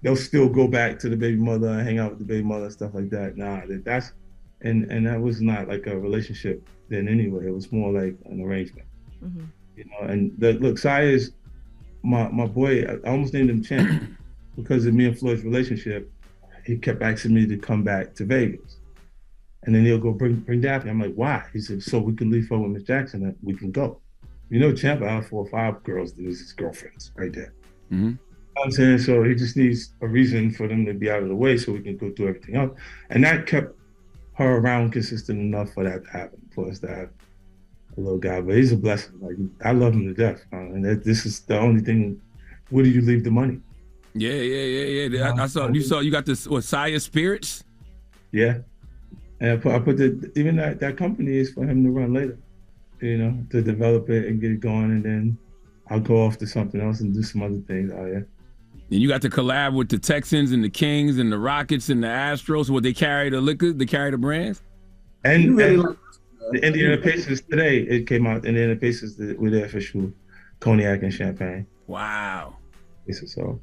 they'll still go back to the baby mother and hang out with the baby mother and stuff like that. Nah, that's, and that was not like a relationship then anyway. It was more like an arrangement. Mm-hmm. You know, and look, Sai is my boy. I almost named him Champ because of me and Floyd's relationship. He kept asking me to come back to Vegas. And then he'll go bring Daphne. I'm like, why? He said, so we can leave her with Miss Jackson and we can go. You know, Champ out 4 or 5 girls, there's his girlfriends right there. Mm-hmm. You know what I'm saying? So he just needs a reason for them to be out of the way so we can go through everything else. And that kept her around consistent enough for that to happen, for us to have a little guy. But he's a blessing. Like, I love him to death. And this is the only thing. Where do you leave the money? Yeah. I saw you got this, what, Saya Spirits? Yeah. And I put even that company is for him to run later, you know, to develop it and get it going. And then I'll go off to something else and do some other things out here. And you got to collab with the Texans and the Kings and the Rockets and the Astros. Would they carry the liquor? They carry the brands? And the Indiana Pacers today, it came out. Indiana Pacers with the official cognac and champagne. Wow. So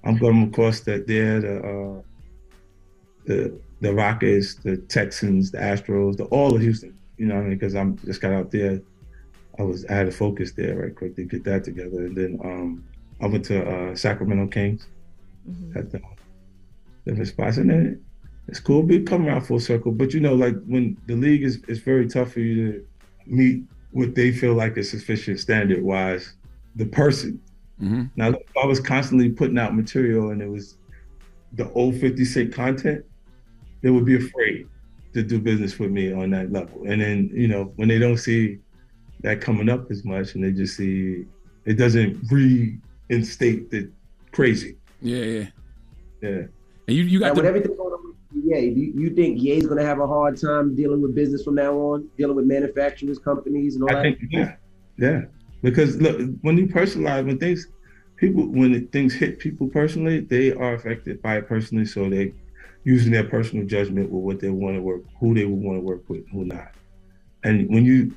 I'm going across that there, the Rockets, the Texans, the Astros, all of Houston. You know what I mean? Because I'm just got out there. I had to focus there right quick to get that together, and then I went to Sacramento Kings at the different spots, and then it's cool. We come around full circle, but you know, like when the league is very tough for you to meet what they feel like is sufficient standard wise, the person. Mm-hmm. Now, if I was constantly putting out material and it was the old 50 Cent content, they would be afraid to do business with me on that level. And then, you know, when they don't see that coming up as much and they just see it doesn't reinstate the crazy. Yeah. And And you got with everything going on with Ye, do you think Ye's going to have a hard time dealing with business from now on, dealing with manufacturers, companies, and all that? I think, yeah. Because look, when you personalize, when things hit people personally, they are affected by it personally. So they using their personal judgment with what they want to work, who they would want to work with, who not. And when you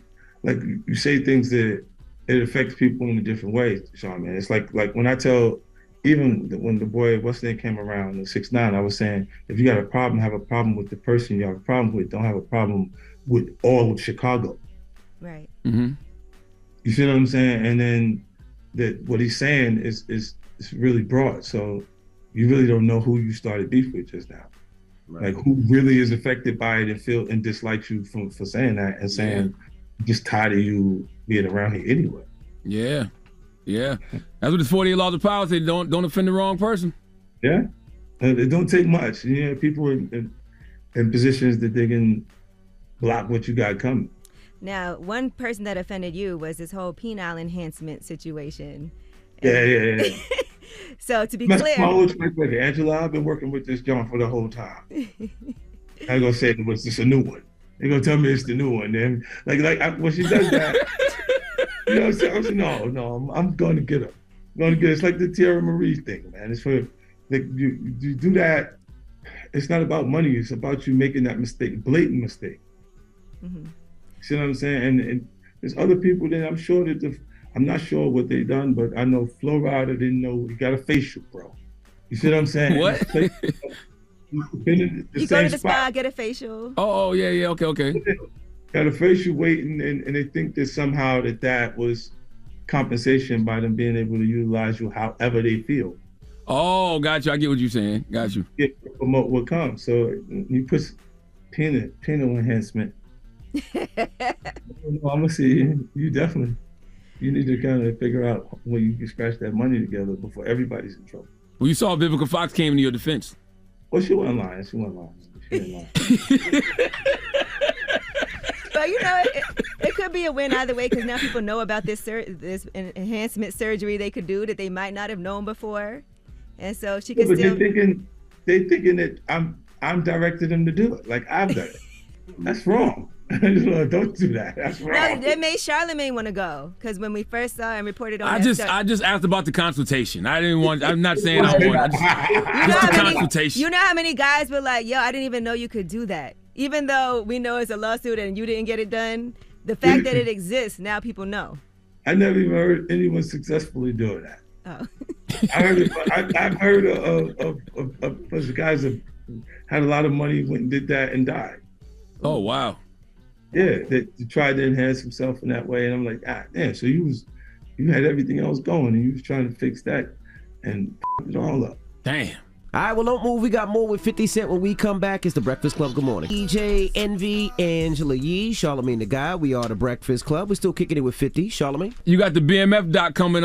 say things that it affects people in a different way, Sean, man. It's like when I tell, even when the boy, what's his name, came around, the 6'9", I was saying, if you got a problem, have a problem with the person you have a problem with. Don't have a problem with all of Chicago. Right. Mm-hmm. You see what I'm saying? And then what he's saying is really broad. So you really don't know who you started beef with just now. Right. Like who really is affected by it and dislikes you for saying that and saying just tired of you being around here anyway. Yeah. That's what this 48 laws of power say. Don't offend the wrong person. Yeah. It don't take much. You know, people in positions that they can block what you got coming. Now, one person that offended you was this whole penile enhancement situation. Yeah. So to be clear, my whole track record, Angela, I've been working with this John for the whole time. I'm gonna say it was just a new one. They're gonna tell me it's the new one. Then, when she does that, you know, I'm saying, no, I'm gonna get her. It's like the Tierra Marie thing, man. It's for you do that. It's not about money. It's about you making that mistake, blatant mistake. Mm-hmm. See what I'm saying? And there's other people that I'm sure that I'm not sure what they done, but I know Flo Rida didn't know he got a facial, bro. You see what I'm saying? What? You go to the spa, get a facial. Oh yeah. Okay. Got a facial waiting, and they think that somehow that was compensation by them being able to utilize you however they feel. Oh, got you. I get what you're saying. Got you. Yeah, promote what comes. So you put penile enhancement. I'm gonna see you definitely. You need to kind of figure out when you can scratch that money together before everybody's in trouble. Well, you saw Vivica Fox came into your defense. Well, she wasn't lying. But you know, it could be a win either way because now people know about this enhancement surgery they could do that they might not have known before, and so she could still. They thinking that I'm directing them to do it. Like I've done it. That's wrong. Don't do that. That's wrong. No, it made Charlamagne want to go because when we first saw and reported on I just asked about the consultation. I didn't want. I'm not saying I want. Just the consultation. You know how many guys were like, "Yo, I didn't even know you could do that," even though we know it's a lawsuit and you didn't get it done. The fact that it exists now, people know. I never even heard anyone successfully do that. Oh. I've heard of guys that had a lot of money, went and did that and died. Oh wow. Yeah, that tried to enhance himself in that way, and I'm like, damn. So you had everything else going, and you was trying to fix that, and it all up. Damn. All right, well, don't move. We got more with 50 Cent when we come back. It's The Breakfast Club. Good morning. DJ, Envy, Angela Yee, Charlamagne the Guy. We are The Breakfast Club. We're still kicking it with 50. Charlamagne? You got the BMF doc coming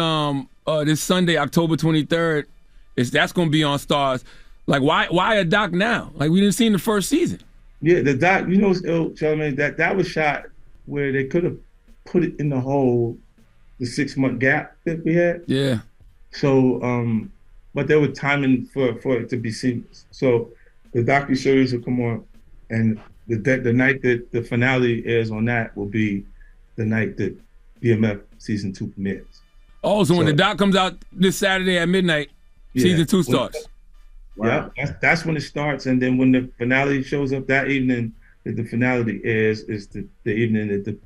this Sunday, October 23rd. That's going to be on Stars. Like, why a doc now? Like, we didn't see in the first season. Yeah, the doc, you know what's ill, Charlamagne? That was shot where they could have put it in the 6-month gap that we had. Yeah. So, but there was timing for it to be seamless. So the docu-series will come on, and the night that the finale airs on that will be the night that BMF Season 2 premieres. Oh, so when the doc comes out this Saturday at midnight, Season 2 starts. Wow. Yeah, that's when it starts, and then when the finale shows up that evening that the finale airs is the evening that the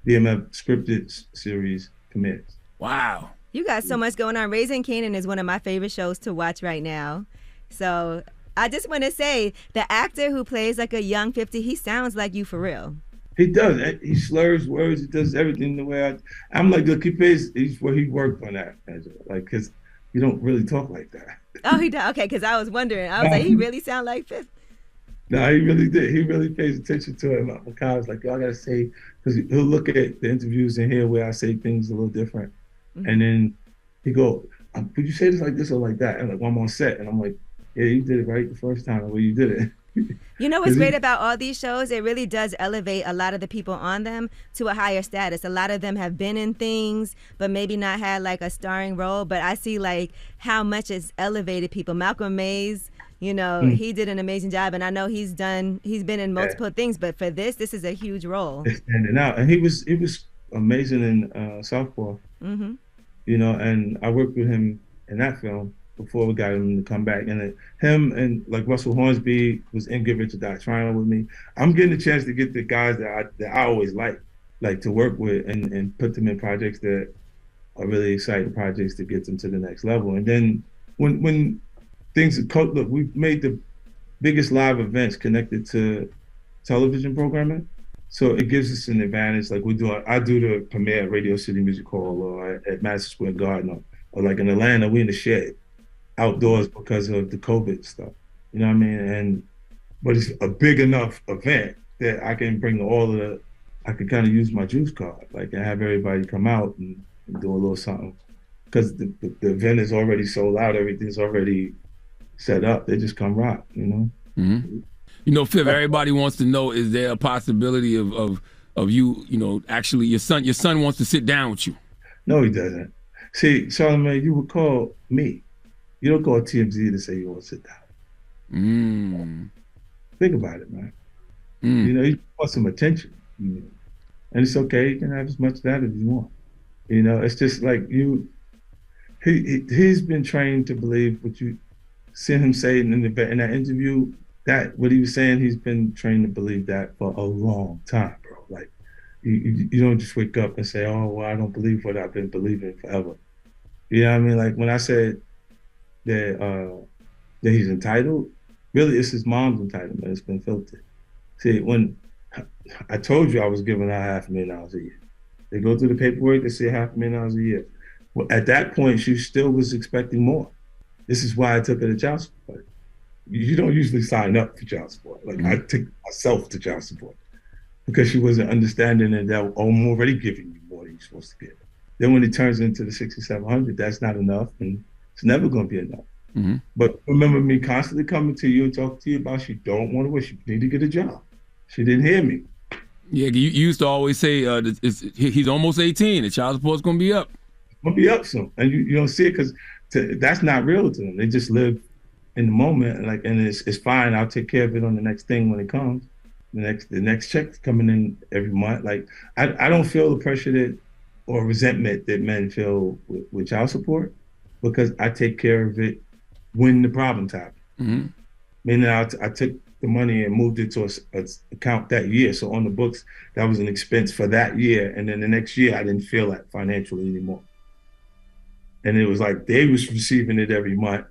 BMF scripted series premieres. Wow. You got so much going on. Raising Kanan is one of my favorite shows to watch right now. So I just want to say, the actor who plays like a young 50, he sounds like you for real. He does. He slurs words. He does everything the way I'm like, look, he's where he worked on that, like, because you don't really talk like that. Oh, he does? Okay, because I was wondering. I was like, he really sound like 50? No, he really did. He really pays attention to it. I was like, yo, I got to say, because he'll look at the interviews and hear where I say things a little different. Mm-hmm. And then he go, could you say this like this or like that? And like, I'm on set. And I'm like, yeah, you did it right the first time, the way you did it. You know what's great about all these shows? It really does elevate a lot of the people on them to a higher status. A lot of them have been in things, but maybe not had like a starring role. But I see like how much it's elevated people. Malcolm Mays, you know, he did an amazing job. And I know he's been in multiple things, but for this is a huge role. It's standing out. And he was amazing in Southpaw. Mm-hmm. You know, and I worked with him in that film before we got him to come back. And him and like Russell Hornsby was in Give Rich or Die Trying with me. I'm getting a chance to get the guys that I always like to work with and put them in projects that are really exciting projects to get them to the next level. And then when things look, we've made the biggest live events connected to television programming. So it gives us an advantage. Like I do the premiere at Radio City Music Hall or at Madison Square Garden or like in Atlanta, we in the shed outdoors because of the COVID stuff. You know what I mean? But it's a big enough event that I can bring I can kind of use my juice card, like and have everybody come out and do a little something. Because the event is already sold out, everything's already set up. They just come rock, you know? Mm-hmm. You know, Fifth, everybody wants to know, is there a possibility of you, you know, actually your son wants to sit down with you? No, he doesn't. See, Charlamagne, you would call me. You don't call TMZ to say you want to sit down. Think about it, man. You know, you want some attention. You know? And it's okay, you can have as much of that as you want. You know, it's just like he's been trained to believe what you see him say in that interview. That what he was saying, he's been trained to believe that for a long time, bro. Like you don't just wake up and say, oh, well, I don't believe what I've been believing forever. You know what I mean? Like when I said that he's entitled, really it's his mom's entitlement. It's been filtered. See, when I told you I was giving out $500,000 a year, they go through the paperwork, they say $500,000 a year. Well, at that point, she still was expecting more. This is why I took her to child support. You don't usually sign up for child support. Like I took myself to child support because she wasn't understanding that I'm already giving you more than you're supposed to get. Then when it turns into the $6,700, that's not enough, and it's never going to be enough. Mm-hmm. But remember me constantly coming to you and talking to you about she don't want to work. She need to get a job. She didn't hear me. Yeah, you used to always say he's almost 18. The child support's going to be up. It's going to be up soon, and you don't see it because that's not real to them. They just live in the moment, and it's fine. I'll take care of it on the next thing when it comes. The next check's coming in every month. Like I don't feel the pressure that or resentment that men feel with child support because I take care of it when the problems happen. Mm-hmm. Meaning I took the money and moved it to a account that year. So on the books, that was an expense for that year. And then the next year, I didn't feel that financially anymore. And it was like they was receiving it every month,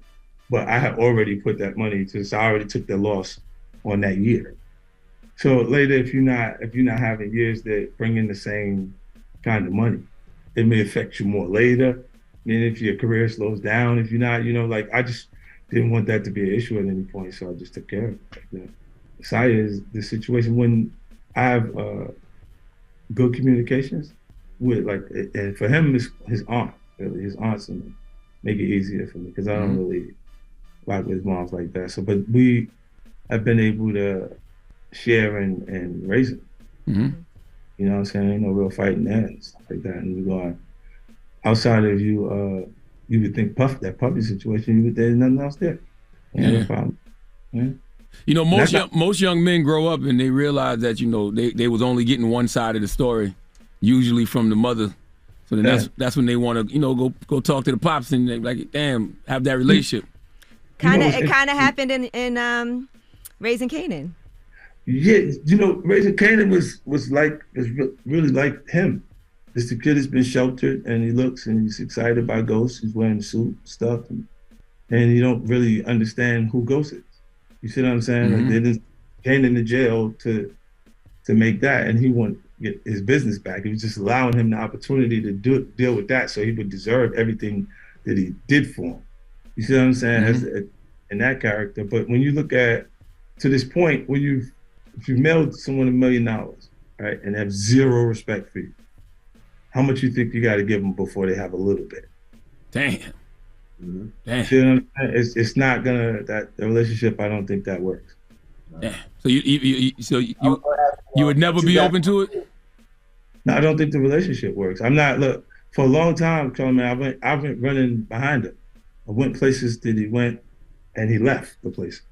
but I had already put that money so I already took the loss on that year. So later, if you're not having years that bring in the same kind of money, it may affect you more later. And if your career slows down, if you're not, like I just didn't want that to be an issue at any point, so I just took care of it. Saya is the situation when I have good communications with, and for him, it's his aunt. Really, his aunts make it easier for me because I don't really rock with his moms like that. So, but we have been able to share and raise it. Mm-hmm. You know what I'm saying? Ain't no real fighting there and stuff like that. And we're going outside of you would think that puppy situation, there's nothing else there. No problem. Yeah. Most young men grow up and they realize that, they was only getting one side of the story, usually from the mother. So then that's when they want to, go talk to the pops and they like, damn, have that relationship. It kind of happened in Raising Kanan. Yeah, Raising Kanan was really like him. It's the kid has been sheltered and he looks and he's excited by Ghost. He's wearing the suit stuff and you don't really understand who Ghost is. You see what I'm saying? Mm-hmm. Like they just came into jail to make that, and he wanted to get his business back. It was just allowing him the opportunity to deal with that, so he would deserve everything that he did for him. You see what I'm saying? Mm-hmm. In that character. But when you look at to this point, if you mailed someone $1 million, right, and have zero respect for you, how much you think you got to give them before they have a little bit? Damn. Mm-hmm. Damn. You know what I'm saying? It's not gonna the relationship. I don't think that works. Yeah. So you would never be open to it? No, I don't think the relationship works. I'm not. Look, for a long time, Charlamagne, I went running behind him. I went places that he went, and he left the place.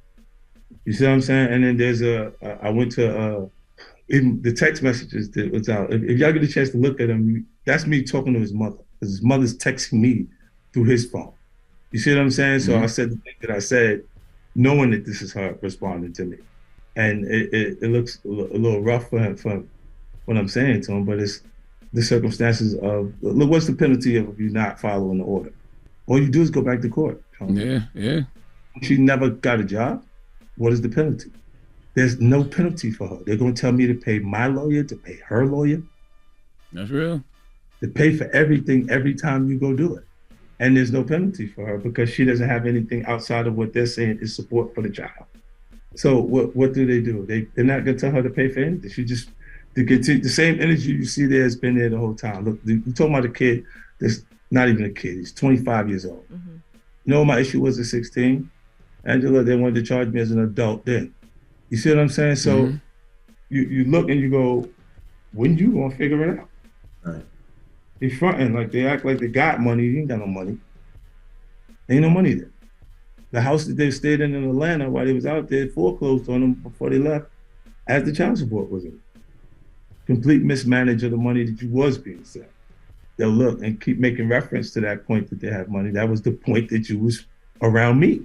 You see what I'm saying? And then I went to. Even the text messages that was out. If y'all get a chance to look at them, that's me talking to his mother. Because his mother's texting me through his phone. You see what I'm saying? So I said the thing that I said, knowing that this is her responding to me. And it looks a little rough for him, for what I'm saying to him, but it's the circumstances of, look, what's the penalty of you not following the order? All you do is go back to court. Yeah. She never got a job. What is the penalty? There's no penalty for her. They're going to tell me to pay my lawyer, to pay her lawyer. That's real. To pay for everything every time you go do it. And there's no penalty for her because she doesn't have anything outside of what they're saying is support for the child. So what do? They're not going to tell her to pay for anything. She just, the same energy you see there has been there the whole time. Look, you're talking about a kid that's not even a kid. He's 25 years old. Mm-hmm. You know what my issue was at 16? Angela, they wanted to charge me as an adult then. You see what I'm saying? So you look and you go, when you gonna figure it out? Right. They fronting like they act like they got money. You ain't got no money. Ain't no money there. The house that they stayed in Atlanta while they was out there foreclosed on them before they left, as the child support was in. Complete mismanage of the money that you was being sent. They'll look and keep making reference to that point that they have money. That was the point that you was around me.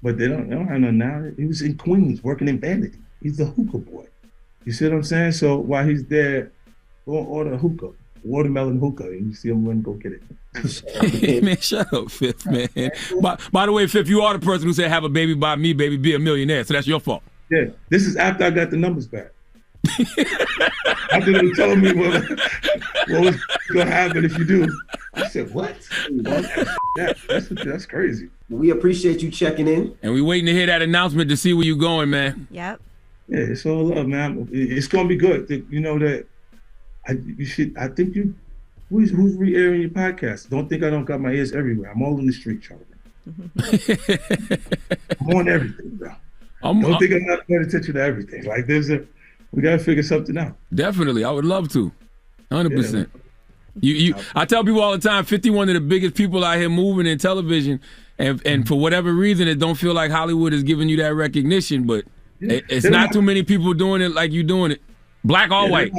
But they don't have none now. He was in Queens working in Vanity. He's the hookah boy. You see what I'm saying? So while he's there, go order a hookah, watermelon hookah, and you see him run, go get it. Man, shut up, Fifth, man. By the way, Fifth, you are the person who said, have a baby by me, baby, be a millionaire. So that's your fault. Yeah, this is after I got the numbers back. After they told me what was going to happen if you do. I said, what? That's crazy. We appreciate you checking in. And we waiting to hear that announcement to see where you going, man. Yep. Yeah, it's all love, man. It's going to be good. You know that who's re-airing your podcast? Don't think I don't got my ears everywhere. I'm all in the street, Charlamagne. I'm on everything, bro. Don't think I'm not paying attention to everything. Like we got to figure something out. Definitely. I would love to. 100%. I tell people all the time, 50 one of the biggest people out here moving in television, and for whatever reason, it don't feel like Hollywood is giving you that recognition, but It's They don't not too many people doing it like you doing it. Black or white.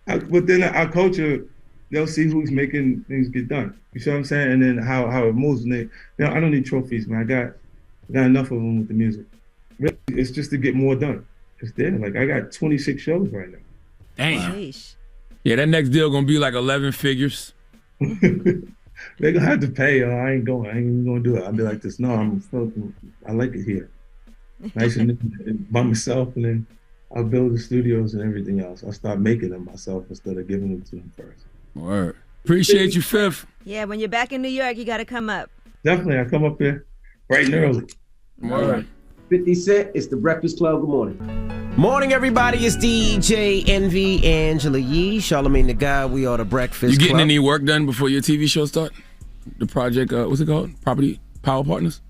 But then our culture, they'll see who's making things get done. You see what I'm saying? And then how it moves. And I don't need trophies, man. I got enough of them with the music. Really, it's just to get more done. It's there. Like, I got 26 shows right now. Damn. Yeah, that next deal gonna be like 11 figures. They're gonna have to pay. I ain't even gonna do it. I'll be like this. No, I like it here. Nice and by myself, and then I'll build the studios and everything else. I'll start making them myself instead of giving them to them first. Word. Appreciate you, Fifth. Yeah, when you're back in New York, you got to come up. Definitely. I come up there bright and early. Word. 50 Cent, it's the Breakfast Club. Good morning. Morning, everybody. It's DJ Envy, Angela Yee, Charlamagne the Guy. We are the Breakfast You getting Club. any work done before your TV show start? The project, what's it called? Property Power Partners?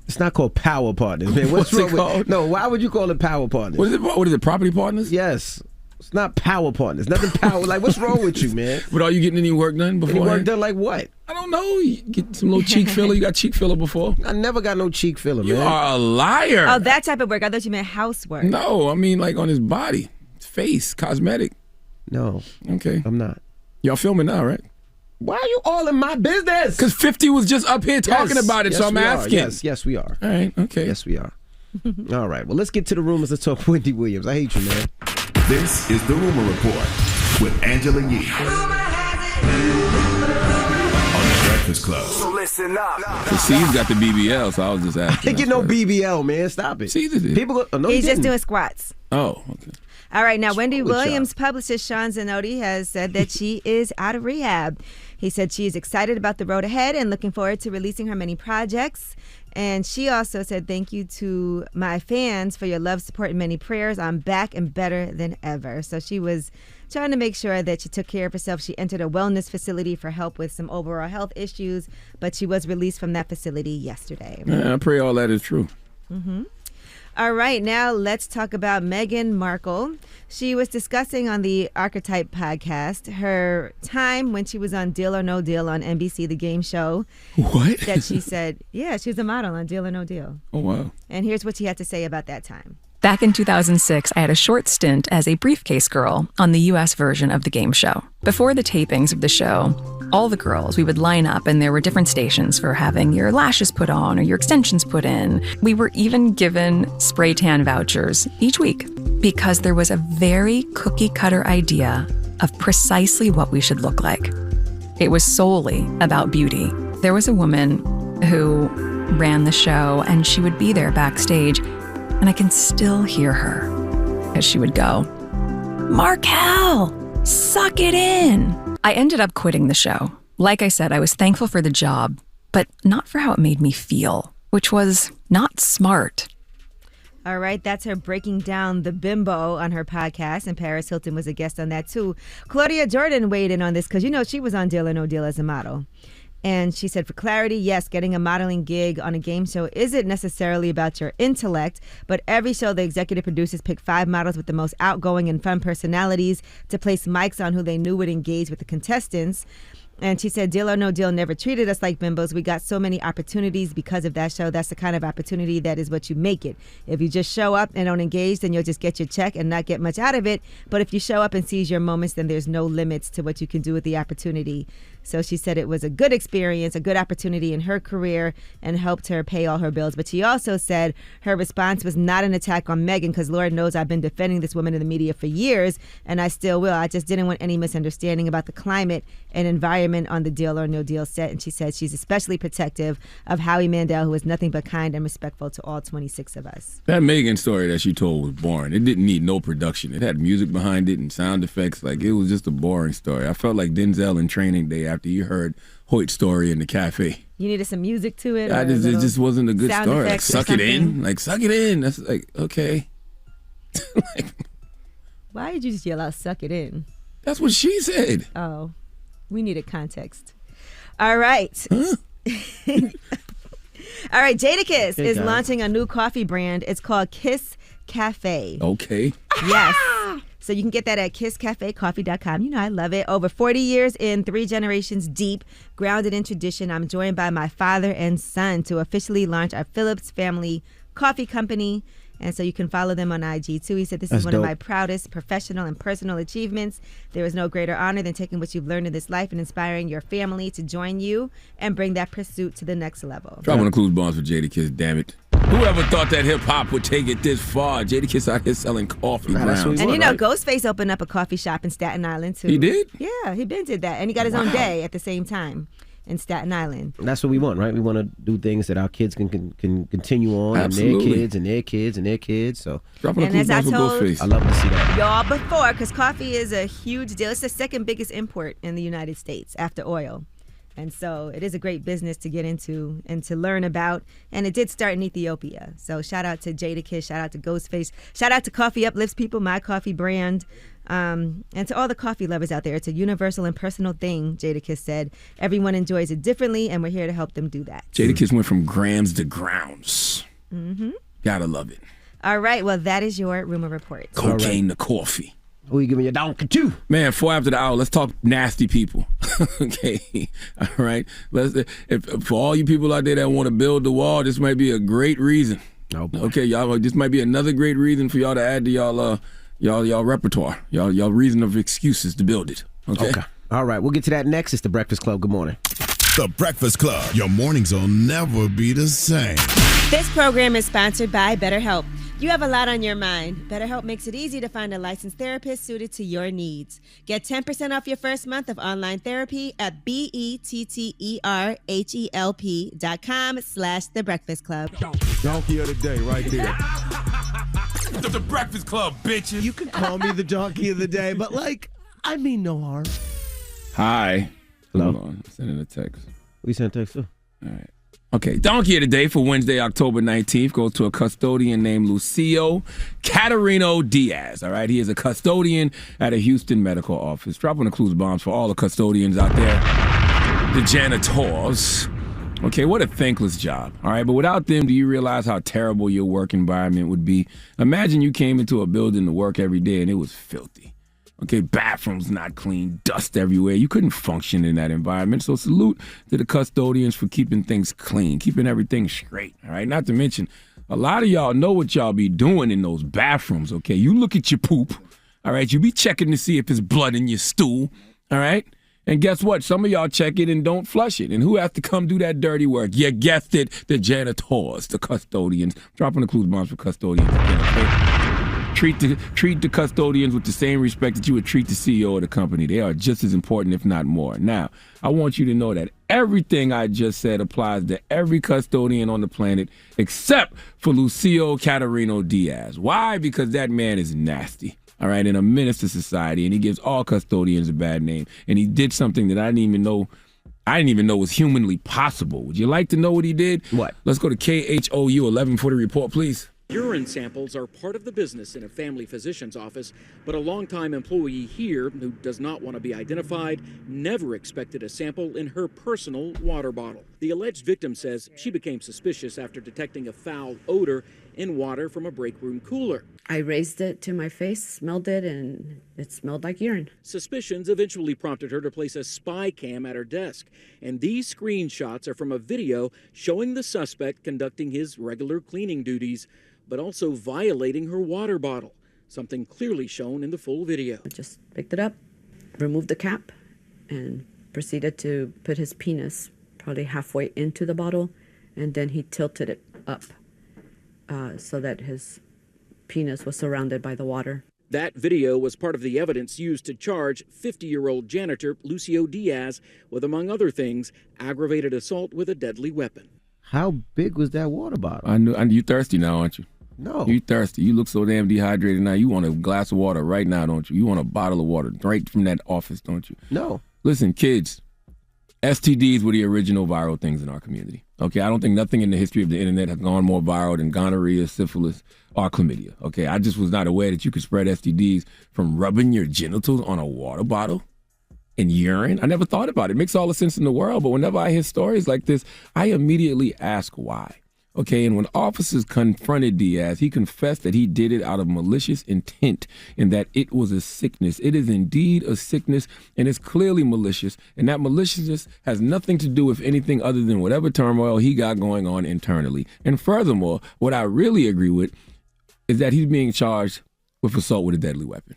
It's not called Power Partners, man. What's it wrong called? with? No, why would you call it Power Partners? What is it? Property Partners? Yes. It's not Power Partners. Nothing power. Like, what's wrong with you, man? But are you getting any work done before? Any work done like what? I don't know. You get some little cheek filler. You got cheek filler before? I never got no cheek filler, man. You are a liar. Oh, that type of work. I thought you meant housework. No, I mean like on his body, face, cosmetic. No. Okay. I'm not. Y'all filming now, right? Why are you all in my business? Because 50 was just up here talking about it, so I'm asking. Yes, we are. All right, okay. Yes, we are. All right, well, let's get to the rumors. Let's talk Wendy Williams. I hate you, man. This is the Rumor Report with Angela Yee on the Breakfast Club. So listen up. C's got the BBL, so I was just I asking. didn't get no BBL, man. Stop it. C's did. People go, no, He's he just didn't. doing squats. Oh, okay. All right, now Wendy Good job. Williams' publicist Sean Zanotti has said that she is out of rehab. He said she is excited about the road ahead and looking forward to releasing her many projects. And she also said, thank you to my fans for your love, support, and many prayers. I'm back and better than ever. So she was trying to make sure that she took care of herself. She entered a wellness facility for help with some overall health issues, but she was released from that facility yesterday. Yeah, I pray all that is true. Mm-hmm. All right, now let's talk about Meghan Markle. She was discussing on the Archetype podcast her time when she was on Deal or No Deal on NBC, the game show. What? That she said, yeah, she was a model on Deal or No Deal. Oh, wow. And here's what she had to say about that time. Back in 2006, I had a short stint as a briefcase girl on the U.S. version of the game show. Before the tapings of the show, all the girls, we would line up and there were different stations for having your lashes put on or your extensions put in. We were even given spray tan vouchers each week because there was a very cookie cutter idea of precisely what we should look like. It was solely about beauty. There was a woman who ran the show and she would be there backstage and I can still hear her as she would go, "Markel, suck it in." I ended up quitting the show. Like I said, I was thankful for the job, but not for how it made me feel, which was not smart. All right, that's her breaking down the bimbo on her podcast, and Paris Hilton was a guest on that too. Claudia Jordan weighed in on this because, you know, she was on Deal or No Deal as a model. And she said, for clarity, yes, getting a modeling gig on a game show isn't necessarily about your intellect, but every show the executive producers pick 5 models with the most outgoing and fun personalities to place mics on who they knew would engage with the contestants. And she said, Deal or No Deal never treated us like bimbos. We got so many opportunities because of that show. That's the kind of opportunity that is what you make it. If you just show up and don't engage, then you'll just get your check and not get much out of it. But if you show up and seize your moments, then there's no limits to what you can do with the opportunity. So she said it was a good experience, a good opportunity in her career and helped her pay all her bills. But she also said her response was not an attack on Meghan because Lord knows I've been defending this woman in the media for years and I still will. I just didn't want any misunderstanding about the climate and environment on the Deal or No Deal set. And she said she's especially protective of Howie Mandel, who is nothing but kind and respectful to all 26 of us. That Megan story that she told was boring. It didn't need no production. It had music behind it and sound effects. Like, it was just a boring story. I felt like Denzel in Training Day after you heard Hoyt's story in the cafe. You needed some music to it? It just wasn't a good story. Like, suck it in. Like, suck it in. That's like, okay. Why did you just yell out, suck it in? That's what she said. Oh, we needed context. All right. Huh? All right, Jadakiss is guys. launching a new coffee brand. It's called Kiss Cafe. Okay. Yes. So you can get that at kisscafecoffee.com. You know, I love it. Over 40 years in, 3 generations deep, grounded in tradition, I'm joined by my father and son to officially launch our Phillips family Coffee Company. And so you can follow them on IG too. He said, this is one of my proudest professional and personal achievements. There is no greater honor than taking what you've learned in this life and inspiring your family to join you and bring that pursuit to the next level. Dropping the clues bombs for Jadakiss, damn it. Whoever thought that hip-hop would take it this far? Jadakiss out here selling coffee grounds. And Ghostface opened up a coffee shop in Staten Island too. He did? Yeah, he did that. And he got his own day at the same time in Staten Island. That's what we want, right? We want to do things that our kids can continue on, Absolutely. and their kids and their kids and their kids. So, and as I told I love to see that. y'all before, because coffee is a huge deal. It's the second biggest import in the United States after oil. And so it is a great business to get into and to learn about. And it did start in Ethiopia. So shout out to Jadakiss, shout out to Ghostface, shout out to Coffee Uplifts People, my coffee brand. And to all the coffee lovers out there, it's a universal and personal thing, Jadakiss said. Everyone enjoys it differently, and we're here to help them do that. Jadakiss went from grams to grounds. Mm-hmm. Gotta love it. All right, well, that is your rumor report. Cocaine to coffee. Who you giving your donkey to? Man, 4 after the hour, let's talk nasty people. Okay, all right. For all you people out there that want to build the wall, this might be a great reason. Oh boy. Okay, y'all. This might be another great reason for y'all to add to y'all repertoire, y'all reason of excuses to build it. Okay. All right, we'll get to that next. It's the Breakfast Club. Good morning. The Breakfast Club. Your mornings will never be the same. This program is sponsored by BetterHelp. You have a lot on your mind. BetterHelp makes it easy to find a licensed therapist suited to your needs. Get 10% off your first month of online therapy at BetterHelp.com/The Breakfast Club. Donkey of the day right there. The Breakfast Club, bitches. You can call me the donkey of the day, but I mean no harm. Hi. Hello. Hold on. I'm sending a text. We sent text too. All right. Okay, donkey of the day for Wednesday, October 19th goes to a custodian named Lucio Catarino Diaz. All right, he is a custodian at a Houston medical office. Dropping the clues bombs for all the custodians out there, the janitors. Okay, what a thankless job. All right, but without them, do you realize how terrible your work environment would be? Imagine you came into a building to work every day and it was filthy. Okay, bathrooms not clean, dust everywhere. You couldn't function in that environment. So salute to the custodians for keeping things clean, keeping everything straight. All right, not to mention, a lot of y'all know what y'all be doing in those bathrooms. Okay, you look at your poop. All right, you be checking to see if there's blood in your stool. All right, and guess what? Some of y'all check it and don't flush it. And who has to come do that dirty work? You guessed it, the janitors, the custodians. Dropping the clues bombs for custodians again. Okay. Treat the custodians with the same respect that you would treat the CEO of the company. They are just as important, if not more. Now, I want you to know that everything I just said applies to every custodian on the planet except for Lucio Catarino Diaz. Why? Because that man is nasty. All right, and a menace to society, and he gives all custodians a bad name. And he did something that I didn't even know was humanly possible. Would you like to know what he did? What? Let's go to KHOU 1140 report, please. Urine samples are part of the business in a family physician's office, but a longtime employee here, who does not want to be identified, never expected a sample in her personal water bottle. The alleged victim says she became suspicious after detecting a foul odor in water from a break room cooler. I raised it to my face, smelled it, and it smelled like urine. Suspicions eventually prompted her to place a spy cam at her desk, and these screenshots are from a video showing the suspect conducting his regular cleaning duties, but also violating her water bottle, something clearly shown in the full video. I just picked it up, removed the cap, and proceeded to put his penis probably halfway into the bottle, and then he tilted it up so that his penis was surrounded by the water. That video was part of the evidence used to charge 50-year-old janitor Lucio Diaz with, among other things, aggravated assault with a deadly weapon. How big was that water bottle? I knew you thirsty now, aren't you? No. You thirsty. You look so damn dehydrated now. You want a glass of water right now, don't you? You want a bottle of water right from that office, don't you? No. Listen, kids, STDs were the original viral things in our community. Okay, I don't think nothing in the history of the internet has gone more viral than gonorrhea, syphilis, or chlamydia. Okay, I just was not aware that you could spread STDs from rubbing your genitals on a water bottle and urine. I never thought about it. It makes all the sense in the world, but whenever I hear stories like this, I immediately ask why. Okay, and when officers confronted Diaz, he confessed that he did it out of malicious intent and that it was a sickness. It is indeed a sickness, and it's clearly malicious, and that maliciousness has nothing to do with anything other than whatever turmoil he got going on internally. And furthermore, what I really agree with is that he's being charged with assault with a deadly weapon.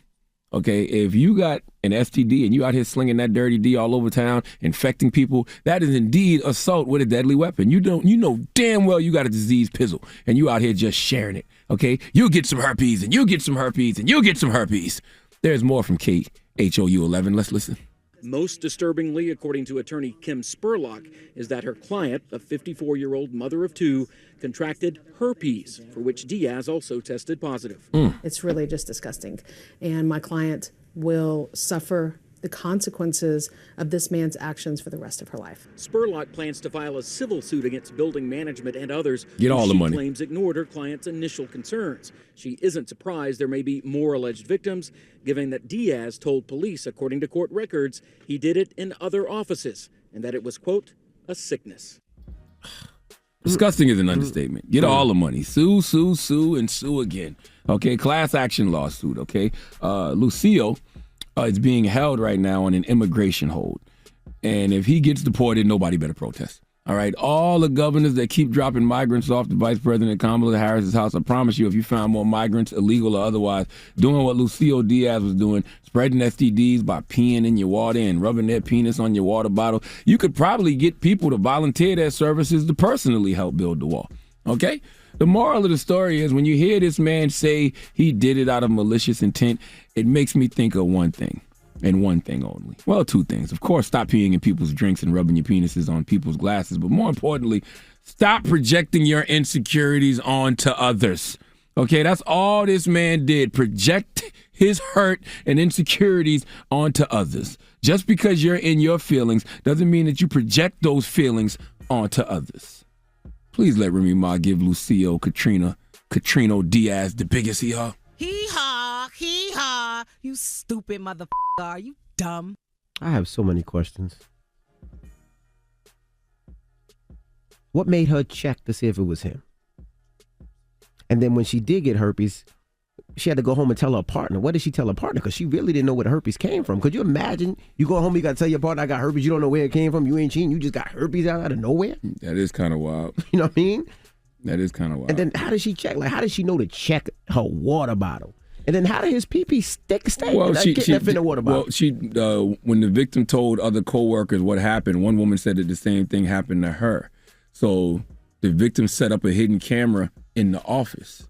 Okay, if you got an STD and you out here slinging that dirty D all over town, infecting people, that is indeed assault with a deadly weapon. You know damn well you got a disease pizzle and you out here just sharing it. Okay, you'll get some herpes and you'll get some herpes and you'll get some herpes. There's more from KHOU 11. Let's listen. Most disturbingly, according to attorney Kim Spurlock, is that her client, a 54-year-old mother of two, contracted herpes, for which Diaz also tested positive. It's really just disgusting. And my client will suffer the consequences of this man's actions for the rest of her life. Spurlock plans to file a civil suit against building management and others. Get all the money. She claims ignored her client's initial concerns. She isn't surprised there may be more alleged victims, given that Diaz told police, according to court records, he did it in other offices and that it was, quote, a sickness. Disgusting is an understatement. Get all the money. Sue, sue, sue, and sue again. Okay, class action lawsuit, okay? Lucio is being held right now on an immigration hold. And if he gets deported, nobody better protest. All right, all the governors that keep dropping migrants off the Vice President Kamala Harris's house, I promise you, if you found more migrants, illegal or otherwise, doing what Lucio Diaz was doing, spreading STDs by peeing in your water and rubbing their penis on your water bottle, you could probably get people to volunteer their services to personally help build the wall. Okay? The moral of the story is when you hear this man say he did it out of malicious intent, it makes me think of one thing. And one thing only. Well, two things. Of course, stop peeing in people's drinks and rubbing your penises on people's glasses. But more importantly, stop projecting your insecurities onto others. Okay, that's all this man did. Project his hurt and insecurities onto others. Just because you're in your feelings doesn't mean that you project those feelings onto others. Please let Remy Ma give Lucio Catrino Diaz the biggest hee-haw. Hee-haw, you stupid motherfucker. Are you dumb? I have so many questions. What made her check to see if it was him? And then when she did get herpes, she had to go home and tell her partner. What did she tell her partner? Because she really didn't know where the herpes came from. Could you imagine you go home, you got to tell your partner, I got herpes, you don't know where it came from, you ain't cheating, you just got herpes out of nowhere? That is kind of wild. You know what I mean? That is kind of wild. And then how did she check? Like, how did she know to check her water bottle? And then how did his pee-pee stay? Well, she in the water bottle? Well, when the victim told other co-workers what happened, one woman said that the same thing happened to her. So the victim set up a hidden camera in the office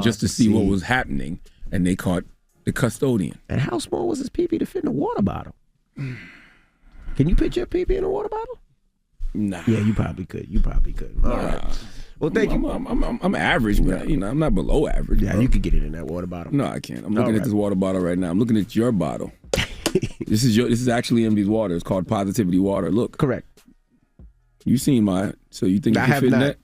just to see what was happening, and they caught the custodian. And how small was his pee-pee to fit in a water bottle? Can you picture a pee-pee in a water bottle? Nah. Yeah, you probably could. All right. Well, thank you. I'm average, but I'm not below average. Yeah, bro. you could get it in that water bottle. No, I can't. I'm looking at this water bottle right now. I'm looking at your bottle. This is actually MD's water. It's called Positivity Water. Look. Correct. You seen mine, so you think you can fit in that?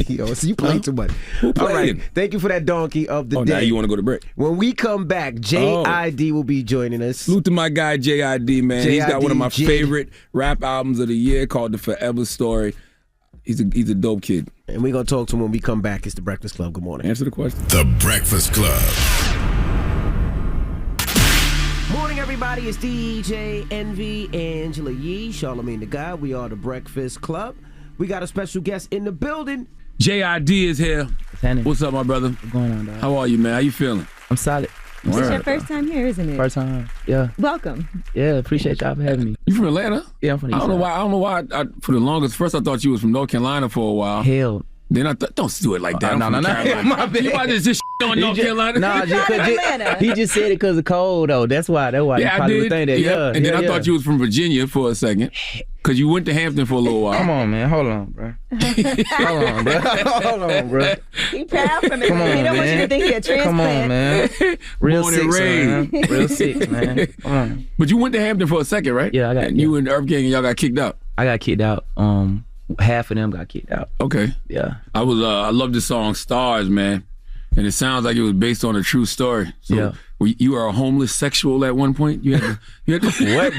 Yo, so you play too much. Who playing? All right. Thank you for that donkey of the day. Now you want to go to break. When we come back, JID will be joining us. Salute to my guy JID, man. He's got one of my JID. favorite rap albums of the year called The Forever Story. He's a dope kid. And we're going to talk to him when we come back. It's The Breakfast Club. Good morning. Answer the question. The Breakfast Club. Morning, everybody. It's DJ Envy, Angela Yee, Charlamagne the Guy. We are The Breakfast Club. We got a special guest in the building. JID is here. What's up, my brother? What's going on, dog? How are you, man? How you feeling? I'm solid. This is your first time here, isn't it? First time, yeah. Welcome. Yeah, appreciate y'all for having me. You from Atlanta? Yeah, I'm from the I East don't know Side. why. For the longest, first I thought you was from North Carolina for a while. Hell. Then I thought, don't do it like that. No. My bad. You about to just on North Carolina? Nah, he just said it because of cold, though. That's why Yeah, you I probably did. would think that. Yeah. And then I thought you was from Virginia for a second. Because you went to Hampton for a little while. Come on, man. Hold on, bro. Hold on, bro. He proud from it. Come on, He don't want you to man. think he a transplant. Come on, man. Real Born and 6, man. raised. Real 6, man. Come on. But you went to Hampton for a second, right? Yeah, And you and Irv Gang and y'all got kicked out. I got kicked out. Half of them got kicked out. Okay. Yeah. I love the song Stars, man. And it sounds like it was based on a true story. So Yeah. you were a homeless sexual at one point? You had to Wait,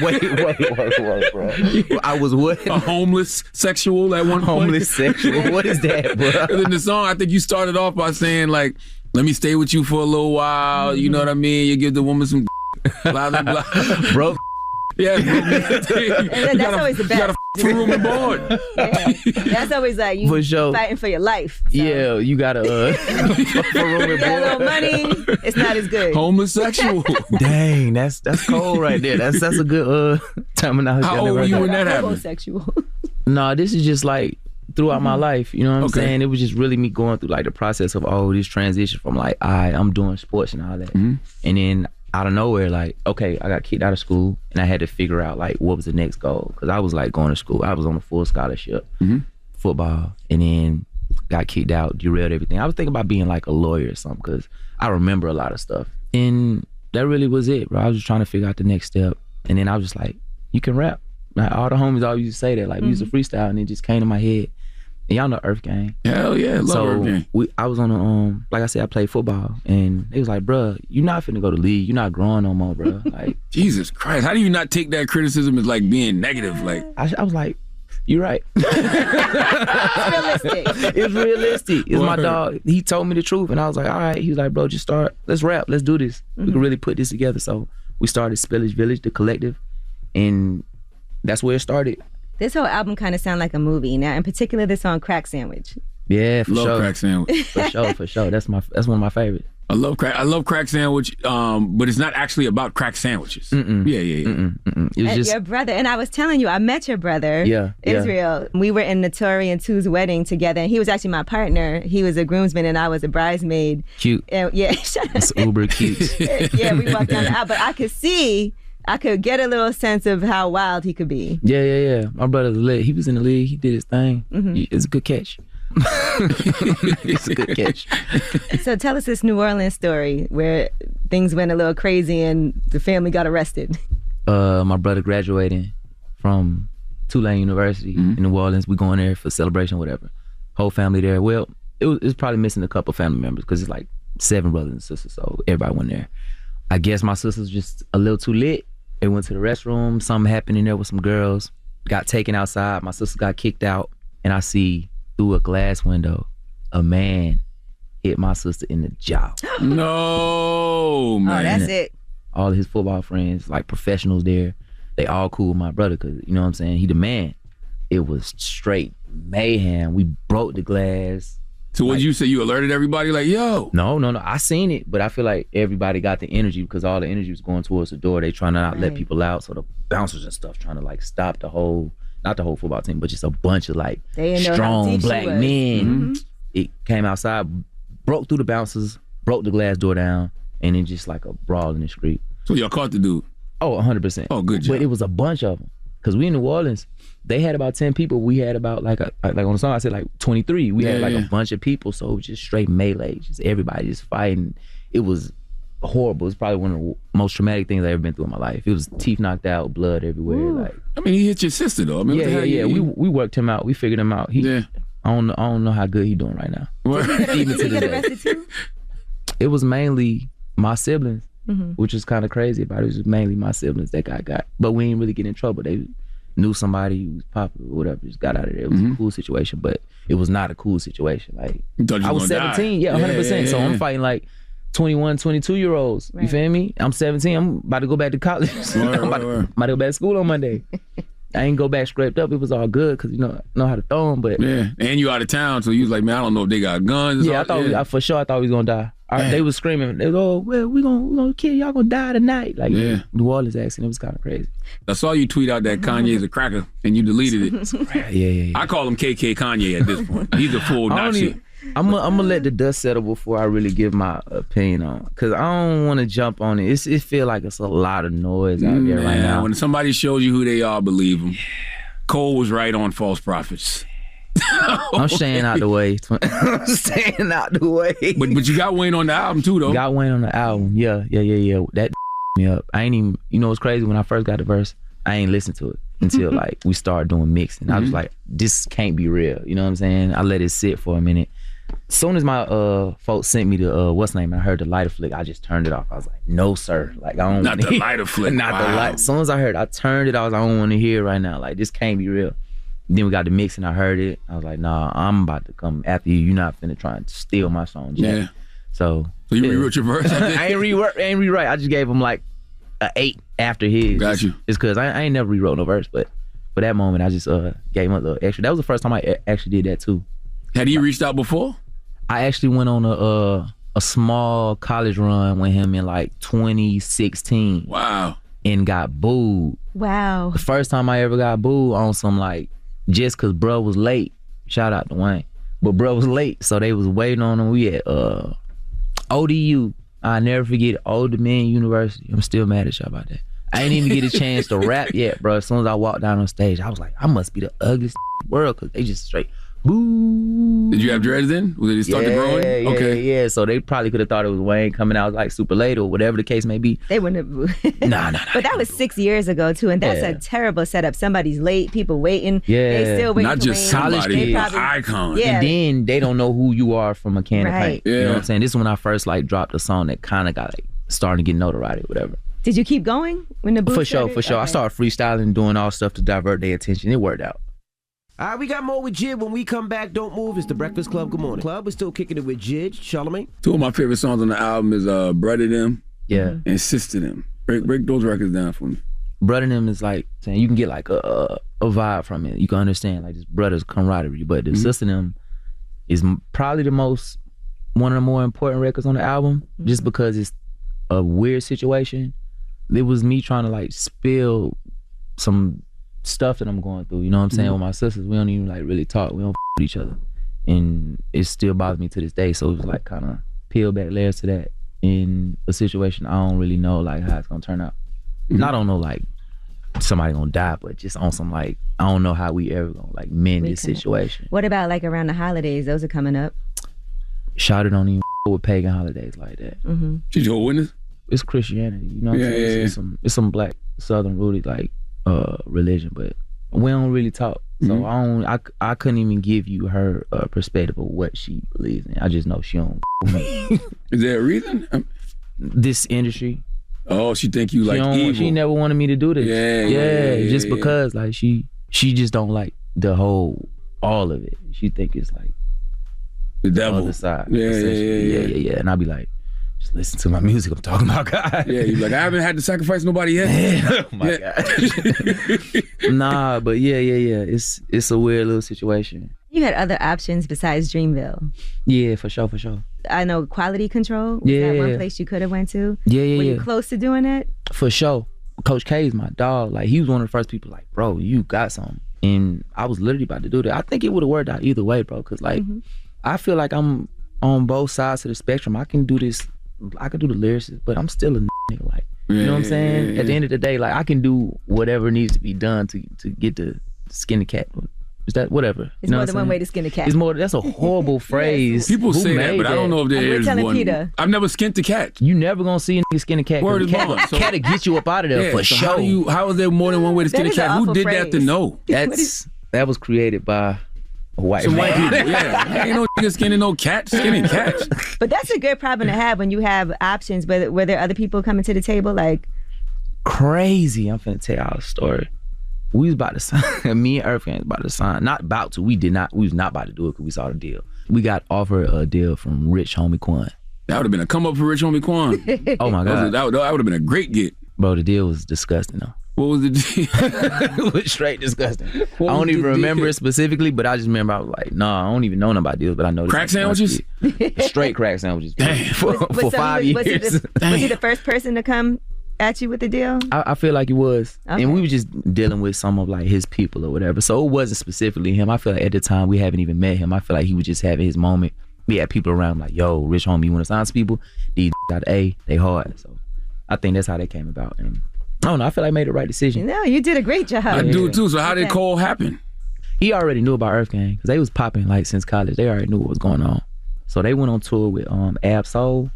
bro. I was what? A homeless sexual at one point? Homeless sexual? What is that, bro? In the song, I think you started off by saying, like, let me stay with you for a little while. You know what I mean? You give the woman some blah, blah, blah. Bro. Yeah, that's always the best. You got for room and board. Yeah. That's always like you For sure. fighting for your life. So. Yeah, you gotta for room and You got a little board. money, it's not as good. Homosexual. Dang, that's cold right there. That's a good terminology. How old were you when that happened? Homosexual. No, this is just like throughout my life. You know what I'm saying? It was just really me going through like the process of this transition from like I'm doing sports and all that, and then out of nowhere, like, okay, I got kicked out of school and I had to figure out like what was the next goal, because I was like going to school. I was on a full scholarship, football, and then got kicked out, derailed everything. I was thinking about being like a lawyer or something, because I remember a lot of stuff, and that really was it, bro. I was just trying to figure out the next step, and then I was just like, you can rap. Like, all the homies always used to say that, like we used to freestyle, and it just came to my head. And y'all know Earth Gang. Hell yeah, love Earth Gang. I was on a like I said, I played football, and it was like, bruh, you're not finna go to league. You're not growing no more, bruh. Like, Jesus Christ, how do you not take that criticism as like being negative? Like, I was like, you're right. It's realistic. It's realistic. It's my Word. dog. He told me the truth, and I was like, all right. He was like, bro, just start. Let's rap. Let's do this. We can really put this together. So we started Spillage Village, the collective, and that's where it started. This whole album kind of sounds like a movie. Now, in particular, this song "Crack Sandwich." Yeah, for love sure. Crack Sandwich. For sure. That's one of my favorites. I love Crack Sandwich, but it's not actually about crack sandwiches. Yeah. It was just Your brother, and I was telling you, I met your brother, Yeah. Israel. We were in Notori and Two's wedding together, and he was actually my partner. He was a groomsman, and I was a bridesmaid. Cute. And, yeah, shut up. It's uber cute. Yeah, we walked down the aisle, but I could get a little sense of how wild he could be. Yeah. My brother's lit. He was in the league. He did his thing. It's a good catch. It's a good catch. So tell us this New Orleans story where things went a little crazy and the family got arrested. My brother graduating from Tulane University in New Orleans. We going there for celebration, whatever. Whole family there. Well, it was probably missing a couple family members, because it's like 7 brothers and sisters, so everybody went there. I guess my sister's just a little too lit. They went to the restroom. Something happened in there with some girls. Got taken outside. My sister got kicked out, and I see through a glass window a man hit my sister in the jaw. No, man. Oh, that's it. All of his football friends, like professionals there, they all cool with my brother, because, you know what I'm saying, he the man. It was straight mayhem. We broke the glass. So what you say? You alerted everybody like, yo? No. I seen it, but I feel like everybody got the energy, because all the energy was going towards the door. They trying to not let people out, so the bouncers and stuff trying to like stop the whole, not the whole football team, but just a bunch of like strong black men. It came outside, broke through the bouncers, broke the glass door down, and then just like a brawl in the street. So y'all caught the dude? Oh, 100%. Oh, good job. But it was a bunch of them, because we in New Orleans, they had about 10 people. We had about like on the song I said like 23. We had like a bunch of people, so it was just straight melee, just everybody just fighting. It was horrible. It's probably one of the most traumatic things I've ever been through in my life. It was teeth knocked out, blood everywhere. Ooh. Like, I mean, he hit your sister though. I mean, yeah. We worked him out. We figured him out. I don't know how good he doing right now. Even to this day. It was mainly my siblings, which is kind of crazy about it. It was mainly my siblings that got. But we didn't really get in trouble. They knew somebody who was popular or whatever, just got out of there. It was a cool situation, but it was not a cool situation. Like, I was 17, yeah, 100%. So I'm fighting like 21, 22-year-olds. You feel me? I'm 17. I'm about to go back to college. I'm about to go back to school on Monday. I ain't go back scraped up. It was all good, because you know how to throw them. But and you out of town, so you was like, man, I don't know if they got guns. Yeah, I thought for sure. I thought we was gonna die. They was screaming. They was, oh, well, we gonna kill y'all. Gonna die tonight. Like New Orleans accent. It was kind of crazy. I saw you tweet out that Kanye's a cracker, and you deleted it. Yeah. I call him KK Kanye at this point. He's a full Nazi. I'm gonna let the dust settle before I really give my opinion on, because I don't want to jump on it. It feel like it's a lot of noise out there right now. When somebody shows you who they are, believe them. Cole was right on false prophets. I'm staying out the way. I'm staying out the way. But you got Wayne on the album too, though. Got Wayne on the album. Yeah. That me up. I ain't even. You know what's crazy? When I first got the verse, I ain't listened to it until like we started doing mixing. I was like, this can't be real. You know what I'm saying? I let it sit for a minute. soon as my folks sent me the what's name, and I heard the lighter flick, I just turned it off. I was like, no sir, like I don't Not the lighter flick. Not the light. As soon as I heard it, I turned it. I was like, I don't want to hear it right now. Like this can't be real. Then we got the mix and I heard it. I was like, nah, I'm about to come after you. You're not finna try and steal my song, Jack. Yeah. So you rewrote your verse? I ain't rewrite. I just gave him like an 8 after his. Got you. It's cause I ain't never rewrote no verse, but for that moment I just gave him a little extra. That was the first time I actually did that too. Had he reached out before? I actually went on a small college run with him in like 2016. Wow. And got booed. Wow. The first time I ever got booed on some like, just cause bro was late. Shout out to Wayne. But bro was late, so they was waiting on him. We at ODU. I never forget, Old Dominion University. I'm still mad at y'all about that. I ain't even get a chance to rap yet, bro. As soon as I walked down on stage, I was like, I must be the ugliest world, cause they just straight boo. Did you have dreads then? Did it start to growing? Yeah. So they probably could have thought it was Wayne coming out like super late or whatever the case may be. They wouldn't have. Nah. But that was 6 years ago too, and that's a terrible setup. Somebody's late, people waiting. Yeah. They still waiting. Not for just Wayne. somebody, Probably, icon. Yeah. And then they don't know who you are from a can of paint. Right. You know Yeah. what I'm saying? This is when I first like dropped a song that kind of got like starting to get notoriety or whatever. Did you keep going when the booth For sure. started? I started freestyling and doing all stuff to divert their attention. It worked out. All right, we got more with Jid when we come back. Don't move. It's the Breakfast Club. Good morning. Club, we're still kicking it with Jid, Charlamagne. 2 of my favorite songs on the album is Brother Them and Sister Them. Break those records down for me. Brother Them is like saying you can get like a vibe from it. You can understand like this brother's camaraderie. But the Sister Them is probably one of the more important records on the album, just because it's a weird situation. It was me trying to like spill some stuff that I'm going through, you know what I'm saying? With my sisters, we don't even like really talk. We don't with each other, and it still bothers me to this day. So it was like kind of peel back layers to that in a situation I don't really know like how it's gonna turn out. And I don't know like somebody gonna die, but just on some like I don't know how we ever gonna like mend this situation. What about like around the holidays? Those are coming up. Shot it on even with pagan holidays like that. She's your witness? It's Christianity, you know what I'm saying? It's some black southern rooted like religion, but we don't really talk. So I couldn't even give you her perspective of what she believes in. I just know she don't with me. Is there a reason? This industry. Oh, she think you like evil. She never wanted me to do this. Yeah, just because like she just don't like the whole all of it. She think it's like the devil. Other side. Yeah. And I'll be like, just listen to my music. I'm talking about God. Yeah, you like I haven't had to sacrifice nobody yet. Oh my God. Nah, but yeah. It's a weird little situation. You had other options besides Dreamville. Yeah, for sure. I know Quality Control. Was that one place you could have went to? Yeah. Were you close to doing it? For sure. Coach K is my dog. Like he was one of the first people like, bro, you got something. And I was literally about to do that. I think it would have worked out either way, bro. Cause like I feel like I'm on both sides of the spectrum. I can do this. I can do the lyrics, but I'm still a nigga. Like, you know what I'm saying? At the end of the day, like I can do whatever needs to be done to get the skin the cat. Is that whatever? It's more than one way to skin a cat. It's more. That's a horrible phrase. People say that, but I don't know if there is one. Peter. I've never skinned a cat. You never gonna see a nigga skin a cat. Word is cat bond. will get you up out of there for so sure. How is there more than one way to skin a cat? Who did that to know? That was created by white white people. Yeah, ain't no nigga skinning no cat, skinning cats. But that's a good problem to have when you have options. But were there other people coming to the table like crazy? I'm finna tell y'all a story. We was about to sign. Me and Earthgang was about to sign. Not about to. We was not about to do it because we saw the deal. We got offered a deal from Rich Homie Quan. That would have been a come up for Rich Homie Quan. Oh my God. That would have been a great get. Bro, the deal was disgusting though. What was the deal? It was straight disgusting. I don't even remember it specifically, but I just remember I was like, nah, I don't even know nothing about deals, but I know this. Crack sandwiches? Straight crack sandwiches. For 5 years. Was he the first person to come at you with the deal? I feel like he was. Okay. And we were just dealing with some of like his people or whatever. So it wasn't specifically him. I feel like at the time we haven't even met him. I feel like he was just having his moment. We had people around like, yo, Rich Homie, you want to sign some people? These got A, they hard. So I think that's how they came about. And I don't know, I feel like I made the right decision. No, you did a great job. I do too. So how did Cole happen? He already knew about Earthgang because they was popping like since college. They already knew what was going on. So they went on tour with Ab Soul,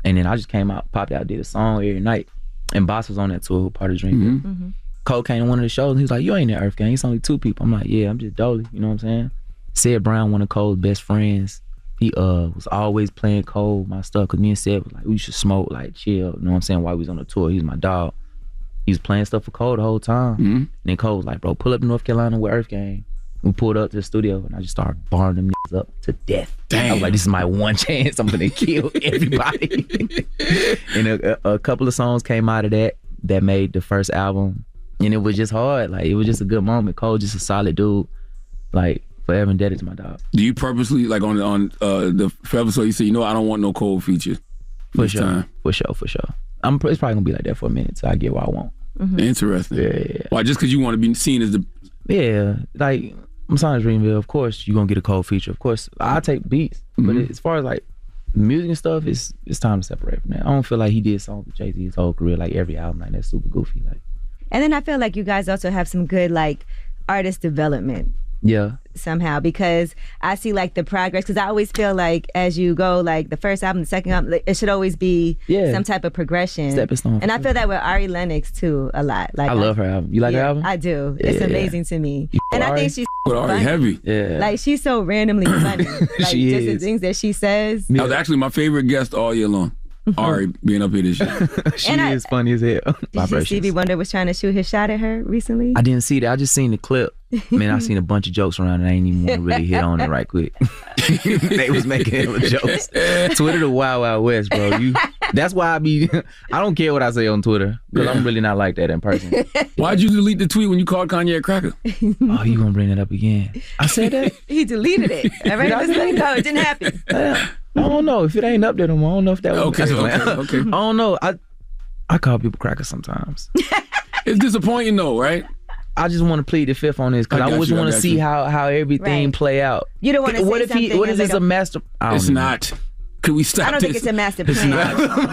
and then I just came out, popped out, did a song every night. And Boss was on that tour, part of Dreamville. Cole came to one of the shows and he was like, you ain't that Earthgang, it's only 2 people. I'm like, yeah, I'm just Dolly, you know what I'm saying? Sid Brown, one of Cole's best friends, He was always playing Cole, my stuff, because me and Seth was like, we should smoke, like chill, you know what I'm saying, while we was on the tour. He was my dog. He was playing stuff for Cole the whole time. And then Cole was like, bro, pull up to North Carolina with Earth Gang. We pulled up to the studio and I just started barring them niggas up to death. Damn. I was like, this is my one chance. I'm gonna kill everybody. And a couple of songs came out of that made the first album. And it was just hard. Like, it was just a good moment. Cole just a solid dude. Like, forever indebted to my dog. Do you purposely, like on the Forever So you say, I don't want no Cole features? For sure. For sure. It's probably gonna be like that for a minute till I get what I want. Interesting. Yeah. Why, just because you want to be seen as the... Yeah, like, I'm signed to Dreamville. Of course, you're gonna get a Cole feature. Of course, I take beats. But as far as like music and stuff, it's time to separate from that. I don't feel like he did songs with Jay-Z his whole career, like every album, like that's super goofy. Like, and then I feel like you guys also have some good like artist development. Yeah. Somehow, because I see like the progress, because I always feel like as you go, like the first album, the second album, like, it should always be some type of progression. Stepping stone. And I feel that with Ari Lennox too a lot. Like, I love her album. You like her album? I do. It's amazing to me. And I think she's Ari heavy. Yeah. Like, she's so randomly funny. Like, she just is. the things that she says. That was actually my favorite guest all year long. Ari being up here this year. She is funny as hell. Did you see Stevie Wonder was trying to shoot his shot at her recently? I didn't see that. I just seen the clip. Man, I seen a bunch of jokes around and I ain't even want to really hit on it right quick. They was making hella jokes. Twitter the Wild Wild West, bro. That's why I don't care what I say on Twitter, because I'm really not like that in person. Why'd you delete the tweet when you called Kanye a cracker? Oh, you gonna bring that up again? I said that? He deleted it. All right, let's let it go. It didn't happen. I don't know. If it ain't up there no more, I don't know if that was okay. I don't know. I call people crackers sometimes. It's disappointing though, right? I just want to plead the fifth on this because I always want to see how everything play out. You don't want to say something. What is this, a master? It's not. Could we stop this? I don't think it's a master plan.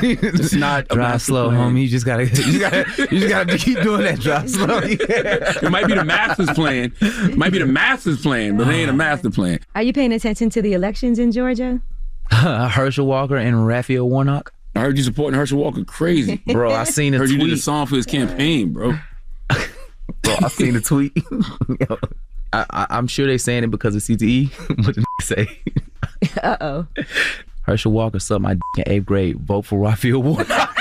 It's not. Drive slow, homie. You just gotta keep doing that. Drive slow. It might be the master's plan. But it ain't a master plan. Are you paying attention to the elections in Georgia? Herschel Walker and Raphael Warnock. I heard you supporting Herschel Walker crazy. Bro, I seen a tweet. Heard you did a song for his campaign, bro. Bro, I seen a tweet. Yo, I'm sure they saying it because of CTE. What did they say? Uh-oh. Herschel Walker sucked my dick in 8th grade. Vote for Raphael Warnock.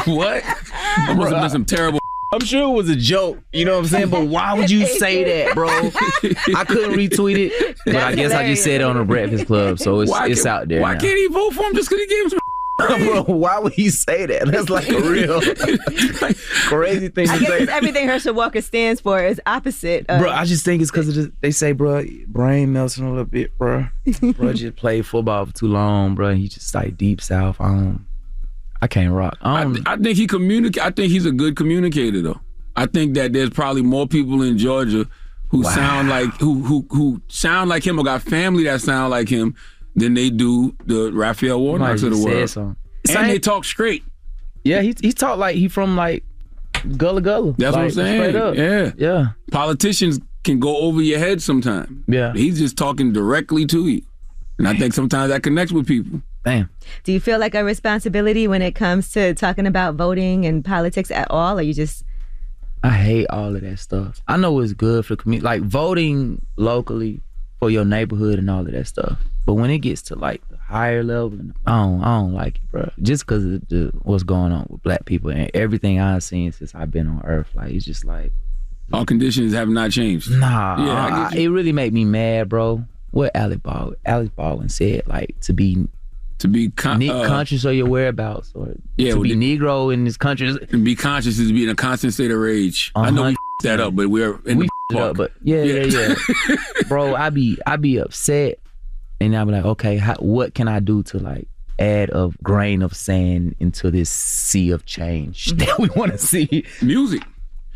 What? That must have been some terrible. I'm sure it was a joke, you know what I'm saying? But why would you say that, bro? I couldn't retweet it, but I guess I just said it on the Breakfast Club, so it's out there. Why can't he vote for him just because he gave him some? Bro, why would he say that? That's like a real crazy thing to I guess say. everything Herschel Walker stands for is opposite. Bro, I just think it's because they say, bro, brain melting a little bit, bro. Bro just played football for too long, bro. He just like deep south. I can't rock. I think he communicate. I think he's a good communicator, though. I think that there's probably more people in Georgia who sound like who sound like him or got family that sound like him than they do the Raphael Warnocks of the world. And they talk straight. Yeah, he talk like he from like Gullah Gullah. That's what I'm saying. Straight up. Yeah. Politicians can go over your head sometimes. Yeah. He's just talking directly to you. And I think sometimes that connects with people. Damn. Do you feel like a responsibility when it comes to talking about voting and politics at all, or you just... I hate all of that stuff. I know it's good for the community, like voting locally for your neighborhood and all of that stuff. But when it gets to like the higher level, I don't like it, bro. Just because of what's going on with black people and everything I've seen since I've been on Earth, like it's just like all conditions have not changed. Nah, it really made me mad, bro. What Alec Baldwin said, like to be conscious of your whereabouts, or to be Negro in this country. And be conscious is to be in a constant state of rage. I know we that up, but we're in the park. But yeah. Bro, I be upset, and I be like, okay, what can I do to like add a grain of sand into this sea of change that we want to see? Music.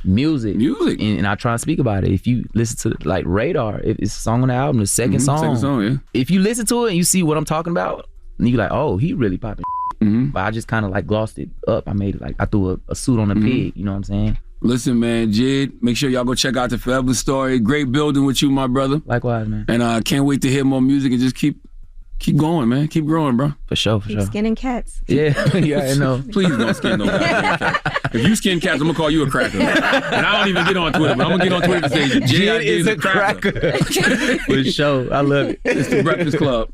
And I try to speak about it. If you listen to like Radar, if it's a song on the album, the second song, yeah. If you listen to it and you see what I'm talking about, and you're like, oh, he really popping. But I just kind of like glossed it up. I made it like I threw a suit on a pig. You know what I'm saying? Listen, man, Jid, make sure y'all go check out the Forever Story. Great building with you, my brother. Likewise, man. And I can't wait to hear more music and just keep Keep going, man. Keep growing, bro. For sure, Keep skinning cats. Yeah, yeah, I know. Please don't skin no goddamn cat. If you skin cats, I'm gonna call you a cracker. And I don't even get on Twitter, but I'm gonna get on Twitter and say Jid is a cracker. For sure, I love it. It's the Breakfast Club.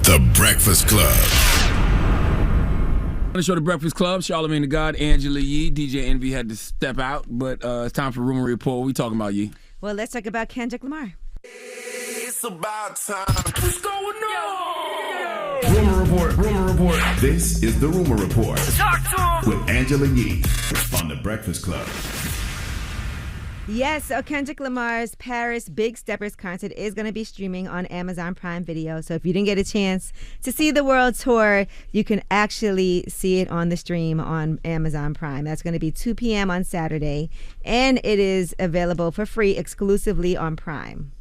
The Breakfast Club. On the show, The Breakfast Club, Charlamagne the God, Angela Yee. DJ Envy had to step out, but it's time for Rumor Report. What we talking about, Yee? Well, let's talk about Kendrick Lamar. It's about time. What's going on? Rumor Report. Rumor Report. This is the Rumor Report Talk to him. with Angela Yee on The Breakfast Club. Yes, so Kendrick Lamar's Paris Big Steppers concert is going to be streaming on Amazon Prime Video. So if you didn't get a chance to see the world tour, you can actually see it on the stream on Amazon Prime. That's going to be 2 p.m. on Saturday, and it is available for free exclusively on Prime.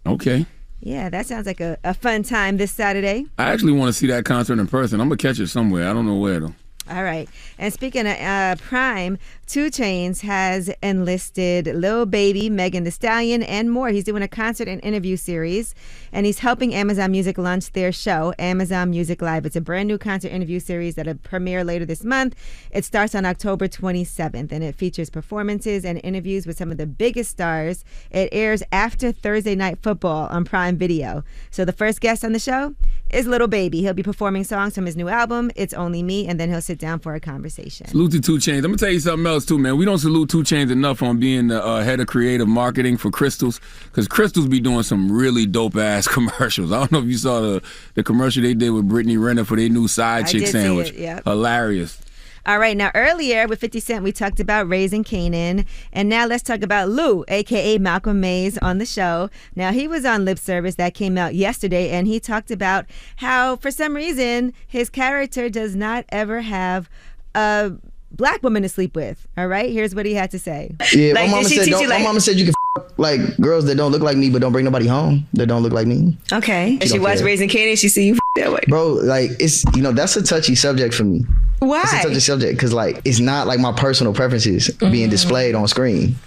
Okay. Yeah, that sounds like a fun time this Saturday. I actually want to see that concert in person. I'm going to catch it somewhere. I don't know where, though. All right. And speaking of Prime, 2 Chainz has enlisted Lil Baby, Megan Thee Stallion, and more. He's doing a concert and interview series, and he's helping Amazon Music launch their show, Amazon Music Live. It's a brand new concert interview series that'll premiere later this month. It starts on October 27th, and it features performances and interviews with some of the biggest stars. It airs after Thursday Night Football on Prime Video. So the first guest on the show is Lil Baby. He'll be performing songs from his new album, It's Only Me, and then he'll sit down for a conversation. Salute to 2 Chainz. I'm going to tell you something else, too, man. We don't salute 2 Chainz enough on being the head of creative marketing for Crystals, because Crystals be doing some really dope-ass commercials. I don't know if you saw the commercial they did with Brittany Renner for their new side chick sandwich. Yep. Hilarious. All right, now earlier with 50 Cent, we talked about Raising Kanan, and now let's talk about Lou, a.k.a. Malcolm Mays, on the show. Now, he was on Lip Service that came out yesterday, and he talked about how, for some reason, his character does not ever have a black woman to sleep with. All right, here's what he had to say. Yeah, Like, my mama did she said, teach don't, you, like- my mama said you can like girls that don't look like me but don't bring nobody home that don't look like me. Okay. She She don't watched care. Raising Kanan, she see you that way. Bro, like it's that's a touchy subject for me. Why? It's a touchy subject because like it's not like my personal preferences being displayed on screen.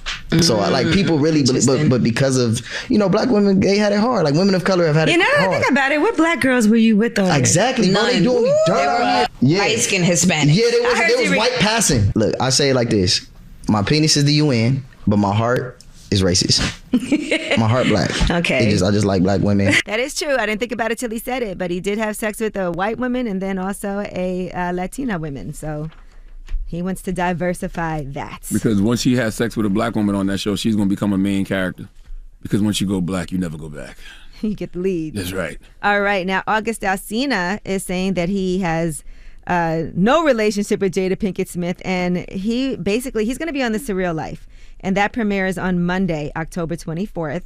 So like people really believe, but because of black women, they had it hard. Like women of color have had it hard. Think about it. What black girls were you with on Exactly, bro. They doing me dirt out here. Light-skinned Hispanic. Yeah, they was white passing. Look, I say it like this: my penis is the UN, but my heart is racist. My heart black. Okay. I just like black women. That is true. I didn't think about it till he said it, but he did have sex with a white woman and then also a Latina woman. So he wants to diversify that. Because once she has sex with a black woman on that show, she's going to become a main character. Because once you go black, you never go back. You get the lead. That's right. All right. Now, August Alsina is saying that he has no relationship with Jada Pinkett Smith, and he's going to be on The Surreal Life. And that premieres on Monday, October 24th.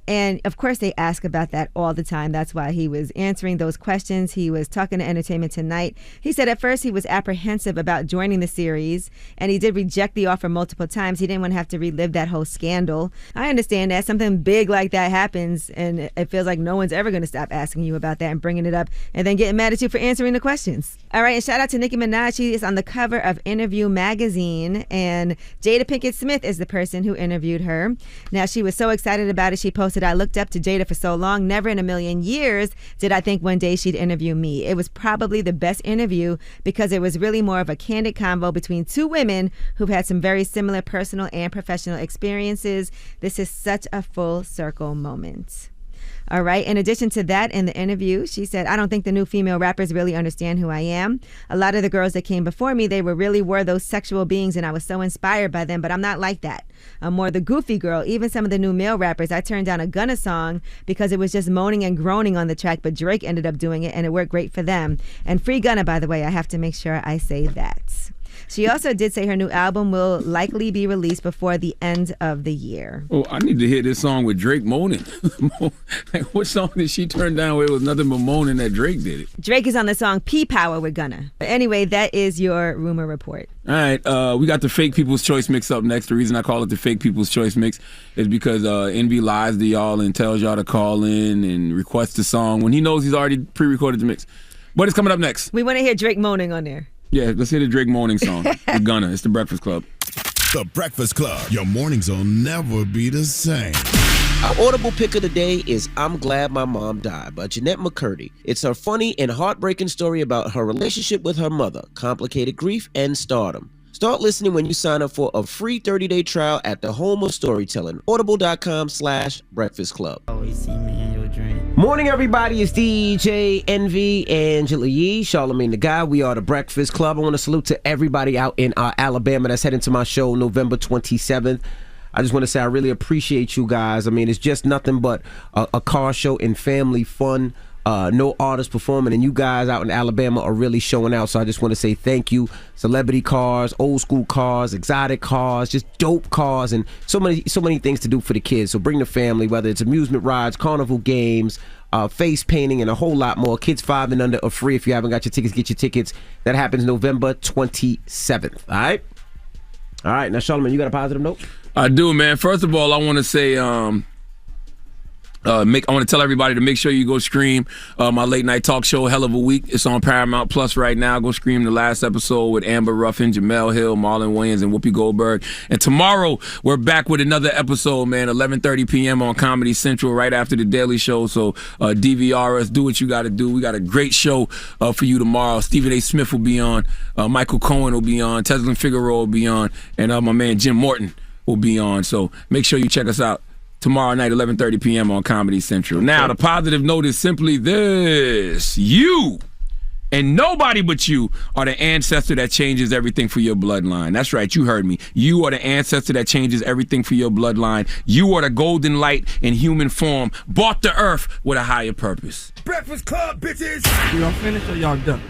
And of course, they ask about that all the time. That's why he was answering those questions. He was talking to Entertainment Tonight. He said at first he was apprehensive about joining the series, and he did reject the offer multiple times. He didn't want to have to relive that whole scandal. I understand that something big like that happens, and it feels like no one's ever going to stop asking you about that and bringing it up and then getting mad at you for answering the questions. All right, and shout out to Nicki Minaj. She is on the cover of Interview magazine, and Jada Pinkett Smith is the person who interviewed her. Now, she was so excited about it. She posted, "I looked up to Jada for so long. Never in a million years did I think one day she'd interview me. It was probably the best interview because it was really more of a candid convo between two women who've had some very similar personal and professional experiences. This is such a full circle moment." All right. In addition to that, in the interview, she said, "I don't think the new female rappers really understand who I am. A lot of the girls that came before me, they were those sexual beings, and I was so inspired by them, but I'm not like that. I'm more the goofy girl. Even some of the new male rappers, I turned down a Gunna song because it was just moaning and groaning on the track, but Drake ended up doing it, and it worked great for them. And free Gunna, by the way. I have to make sure I say that." She also did say her new album will likely be released before the end of the year. Oh, I need to hear this song with Drake moaning. Like, what song did she turn down where it was nothing but moaning that Drake did it? Drake is on the song P-Power with Gunna. But anyway, that is your rumor report. All right, we got the Fake People's Choice Mix up next. The reason I call it the Fake People's Choice Mix is because Envy lies to y'all and tells y'all to call in and request a song when he knows he's already pre-recorded the mix. But it's coming up next. We want to hear Drake moaning on there. Yeah, let's hear the Drake moaning song with Gunna. It's The Breakfast Club. The Breakfast Club. Your mornings will never be the same. Our Audible pick of the day is I'm Glad My Mom Died by Jeanette McCurdy. It's her funny and heartbreaking story about her relationship with her mother, complicated grief, and stardom. Start listening when you sign up for a free 30-day trial at the home of storytelling, audible.com/Breakfast Club. Always see me in your dream. Morning, everybody. It's DJ Envy, Angela Yee, Charlamagne the Guy. We are the Breakfast Club. I want to salute to everybody out in Alabama that's heading to my show November 27th. I just want to say I really appreciate you guys. I mean, it's just nothing but a car show and family fun. No artists performing, and you guys out in Alabama are really showing out. So I just want to say thank you. Celebrity cars, old school cars, exotic cars, just dope cars, and so many things to do for the kids. So bring the family, whether it's amusement rides, carnival games, face painting, and a whole lot more. Kids 5 and under are free. If you haven't got your tickets, get your tickets. That happens November 27th. All right. Now, Charlamagne, you got a positive note? I do, man. First of all, I want to say, I want to tell everybody to make sure you go stream my late night talk show, Hell of a Week. It's on Paramount Plus right now. Go stream the last episode with Amber Ruffin, Jamel Hill, Marlon Wayans, and Whoopi Goldberg. And tomorrow we're back with another episode, man. 11:30 p.m. on Comedy Central, right after the Daily Show. So DVR us, do what you got to do. We got a great show for you tomorrow. Stephen A. Smith will be on, Michael Cohen will be on, Teslin Figueroa will be on, and my man Jim Morton will be on. So make sure you check us out tomorrow night, 11:30 p.m. on Comedy Central. Now, the positive note is simply this. You and nobody but you are the ancestor that changes everything for your bloodline. That's right, you heard me. You are the ancestor that changes everything for your bloodline. You are the golden light in human form, brought to earth with a higher purpose. Breakfast Club, bitches! Y'all finished or y'all done?